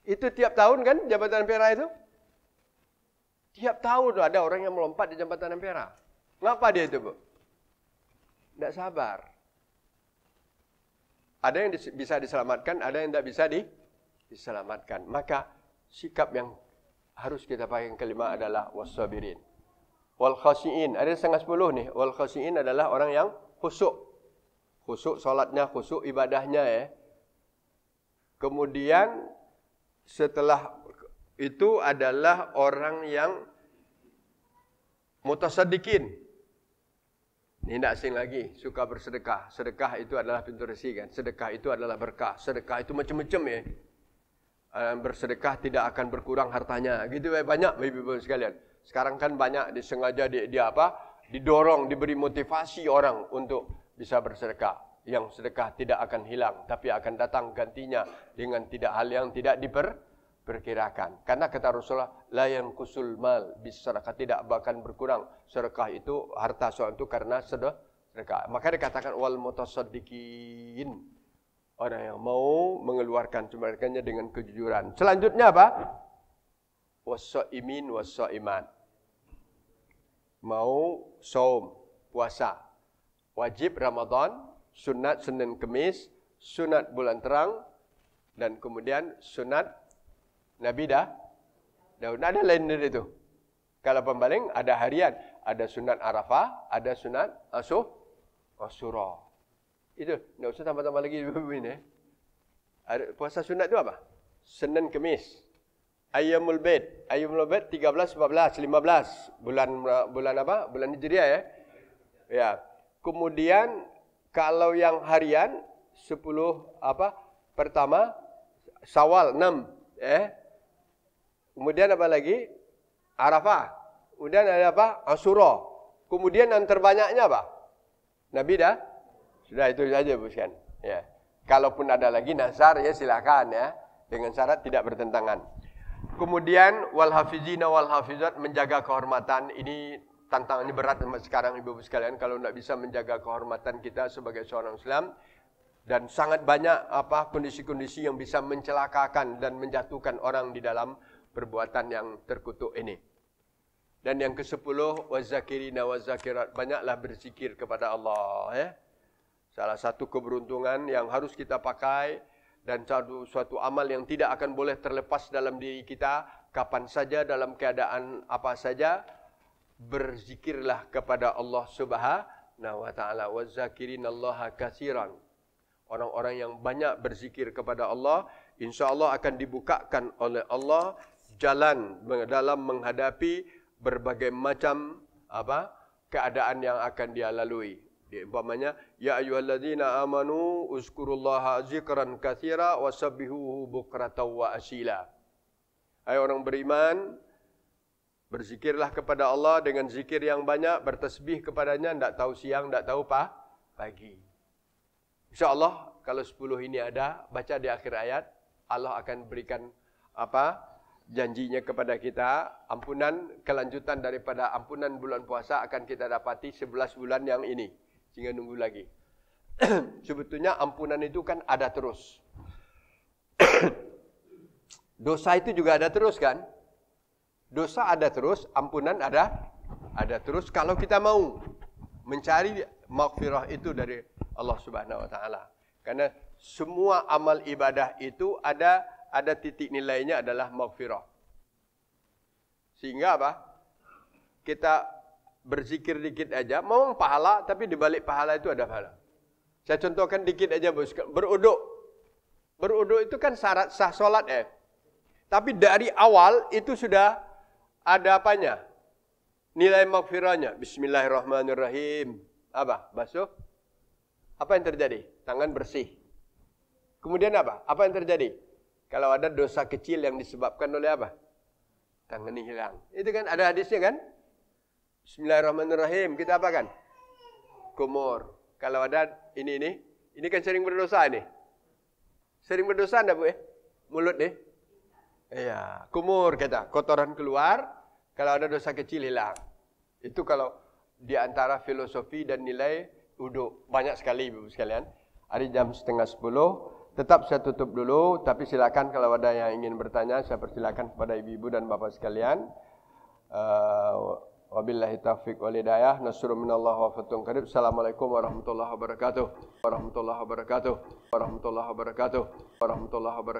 Itu tiap tahun kan jambatan Ampera itu? Tiap tahun ada orang yang melompat di jambatan Ampera. Ngapa dia itu, Bu? Tidak sabar. Ada yang bisa diselamatkan, ada yang tidak bisa diselamatkan. Maka sikap yang harus kita pakai yang kelima adalah wassabirin. Wal khashiin. Ada 9:30 nih. Wal khashiin adalah orang yang khusyuk. Khusyuk solatnya, khusyuk ibadahnya ya. Kemudian setelah itu adalah orang yang mutasaddiqin. Ini tidak asing lagi, suka bersedekah. Sedekah itu adalah pintu rezeki kan. Sedekah itu adalah berkah. Sedekah itu macam-macam ya. Bersedekah tidak akan berkurang hartanya. Gitu banyak ibu-ibu sekalian. Sekarang kan banyak disengaja dia didorong, diberi motivasi orang untuk bisa bersedekah. Yang sedekah tidak akan hilang, tapi akan datang gantinya dengan hal yang tidak diperkirakan. Karena kata Rasulullah, la yanqusul mal bis sedekah, tidak bahkan berkurang. Sedekah itu harta seorang itu karena sedekah. Maka dikatakan wal mutasaddiqin, orang yang mau mengeluarkan sumbernya dengan kejujuran. Selanjutnya apa? Was-shaimin was-shaimat. Mau saum, puasa. Wajib Ramadan, sunat Senin Kemis, sunat bulan terang, dan kemudian sunat Nabi Daud. Ada lain dari itu. Kalau pembaling ada harian, ada sunat Arafah, ada sunat Asyura. Itu, tidak usah tambah-tambah lagi ini. Puasa sunat itu apa? Senin Kemis. Ayyamul Bid. Ayyamul Bid 13, 14, 15. Bulan apa? Bulan Hijriah ya. Ya. Kemudian kalau yang harian 10 pertama Syawal 6 Kemudian apa lagi? Arafah. Kemudian ada apa? Asyura. Kemudian yang terbanyaknya apa? Nabi dah. Sudah itu saja bukan. Ya. Kalaupun ada lagi nazar ya silakan ya, dengan syarat tidak bertentangan. Kemudian wal hafizina wal hafizat, menjaga kehormatan. Ini tantangannya berat sekarang ibu-ibu sekalian kalau tidak bisa menjaga kehormatan kita sebagai seorang Islam, dan sangat banyak kondisi-kondisi yang bisa mencelakakan dan menjatuhkan orang di dalam perbuatan yang terkutuk ini. Dan yang ke-10 wazakirina wazakirat, banyaklah berzikir kepada Allah ya. Salah satu keberuntungan yang harus kita pakai dan suatu amal yang tidak akan boleh terlepas dalam diri kita kapan saja, dalam keadaan apa saja. Berzikirlah kepada Allah Subhanahu wa taala. Wazakirinallaha katsiran. Orang-orang yang banyak berzikir kepada Allah, insya-Allah akan dibukakan oleh Allah jalan dalam menghadapi berbagai macam keadaan yang akan dia lalui. Umpamanya, ya ayyuhalladzina amanu uzkurullaha zikran katsira wasabbihuhu bukratan wa asila. Hai orang beriman, berzikirlah kepada Allah dengan zikir yang banyak, bertasbih kepadanya, tidak tahu siang, tidak tahu pagi. InsyaAllah kalau 10 ini ada, baca di akhir ayat, Allah akan berikan janjinya kepada kita, ampunan, kelanjutan daripada ampunan bulan puasa akan kita dapati 11 bulan yang ini. Sehingga nunggu lagi. Sebetulnya ampunan itu kan ada terus. Dosa itu juga ada terus kan? Dosa ada terus, ampunan ada terus kalau kita mau mencari maghfirah itu dari Allah Subhanahu wa taala. Karena semua amal ibadah itu ada titik nilainya adalah maghfirah. Sehingga kita berzikir dikit aja, memang pahala, tapi di balik pahala itu ada pahala. Saya contohkan dikit aja, Bos. Beruduk. Beruduk itu kan syarat sah solat ya. Tapi dari awal itu sudah ada apanya? Nilai maghfirahnya. Bismillahirrahmanirrahim. Basuh. Apa yang terjadi? Tangan bersih. Kemudian apa? Apa yang terjadi? Kalau ada dosa kecil yang disebabkan oleh apa? Tangan ini hilang. Itu kan ada hadisnya kan? Bismillahirrahmanirrahim. Kita apa kan? Kumur. Kalau ada ini kan sering berdosa ini. Sering berdosa enggak Bu? Mulut nih. Iya, kumur kita. Kotoran keluar. Kalau ada dosa kecil hilang. Itu kalau di antara filosofi dan nilai wudu. Banyak sekali Ibu sekalian. Hari jam 9:30. Tetap saya tutup dulu. Tapi silakan kalau ada yang ingin bertanya, saya persilakan kepada ibu-ibu dan bapak sekalian. Wabillahi taufiq wal hidayah. Nasrun minallah wa fathun qarib. Assalamualaikum warahmatullahi wabarakatuh. Warahmatullahi wabarakatuh. Warahmatullahi wabarakatuh. Warahmatullahi wabarakatuh.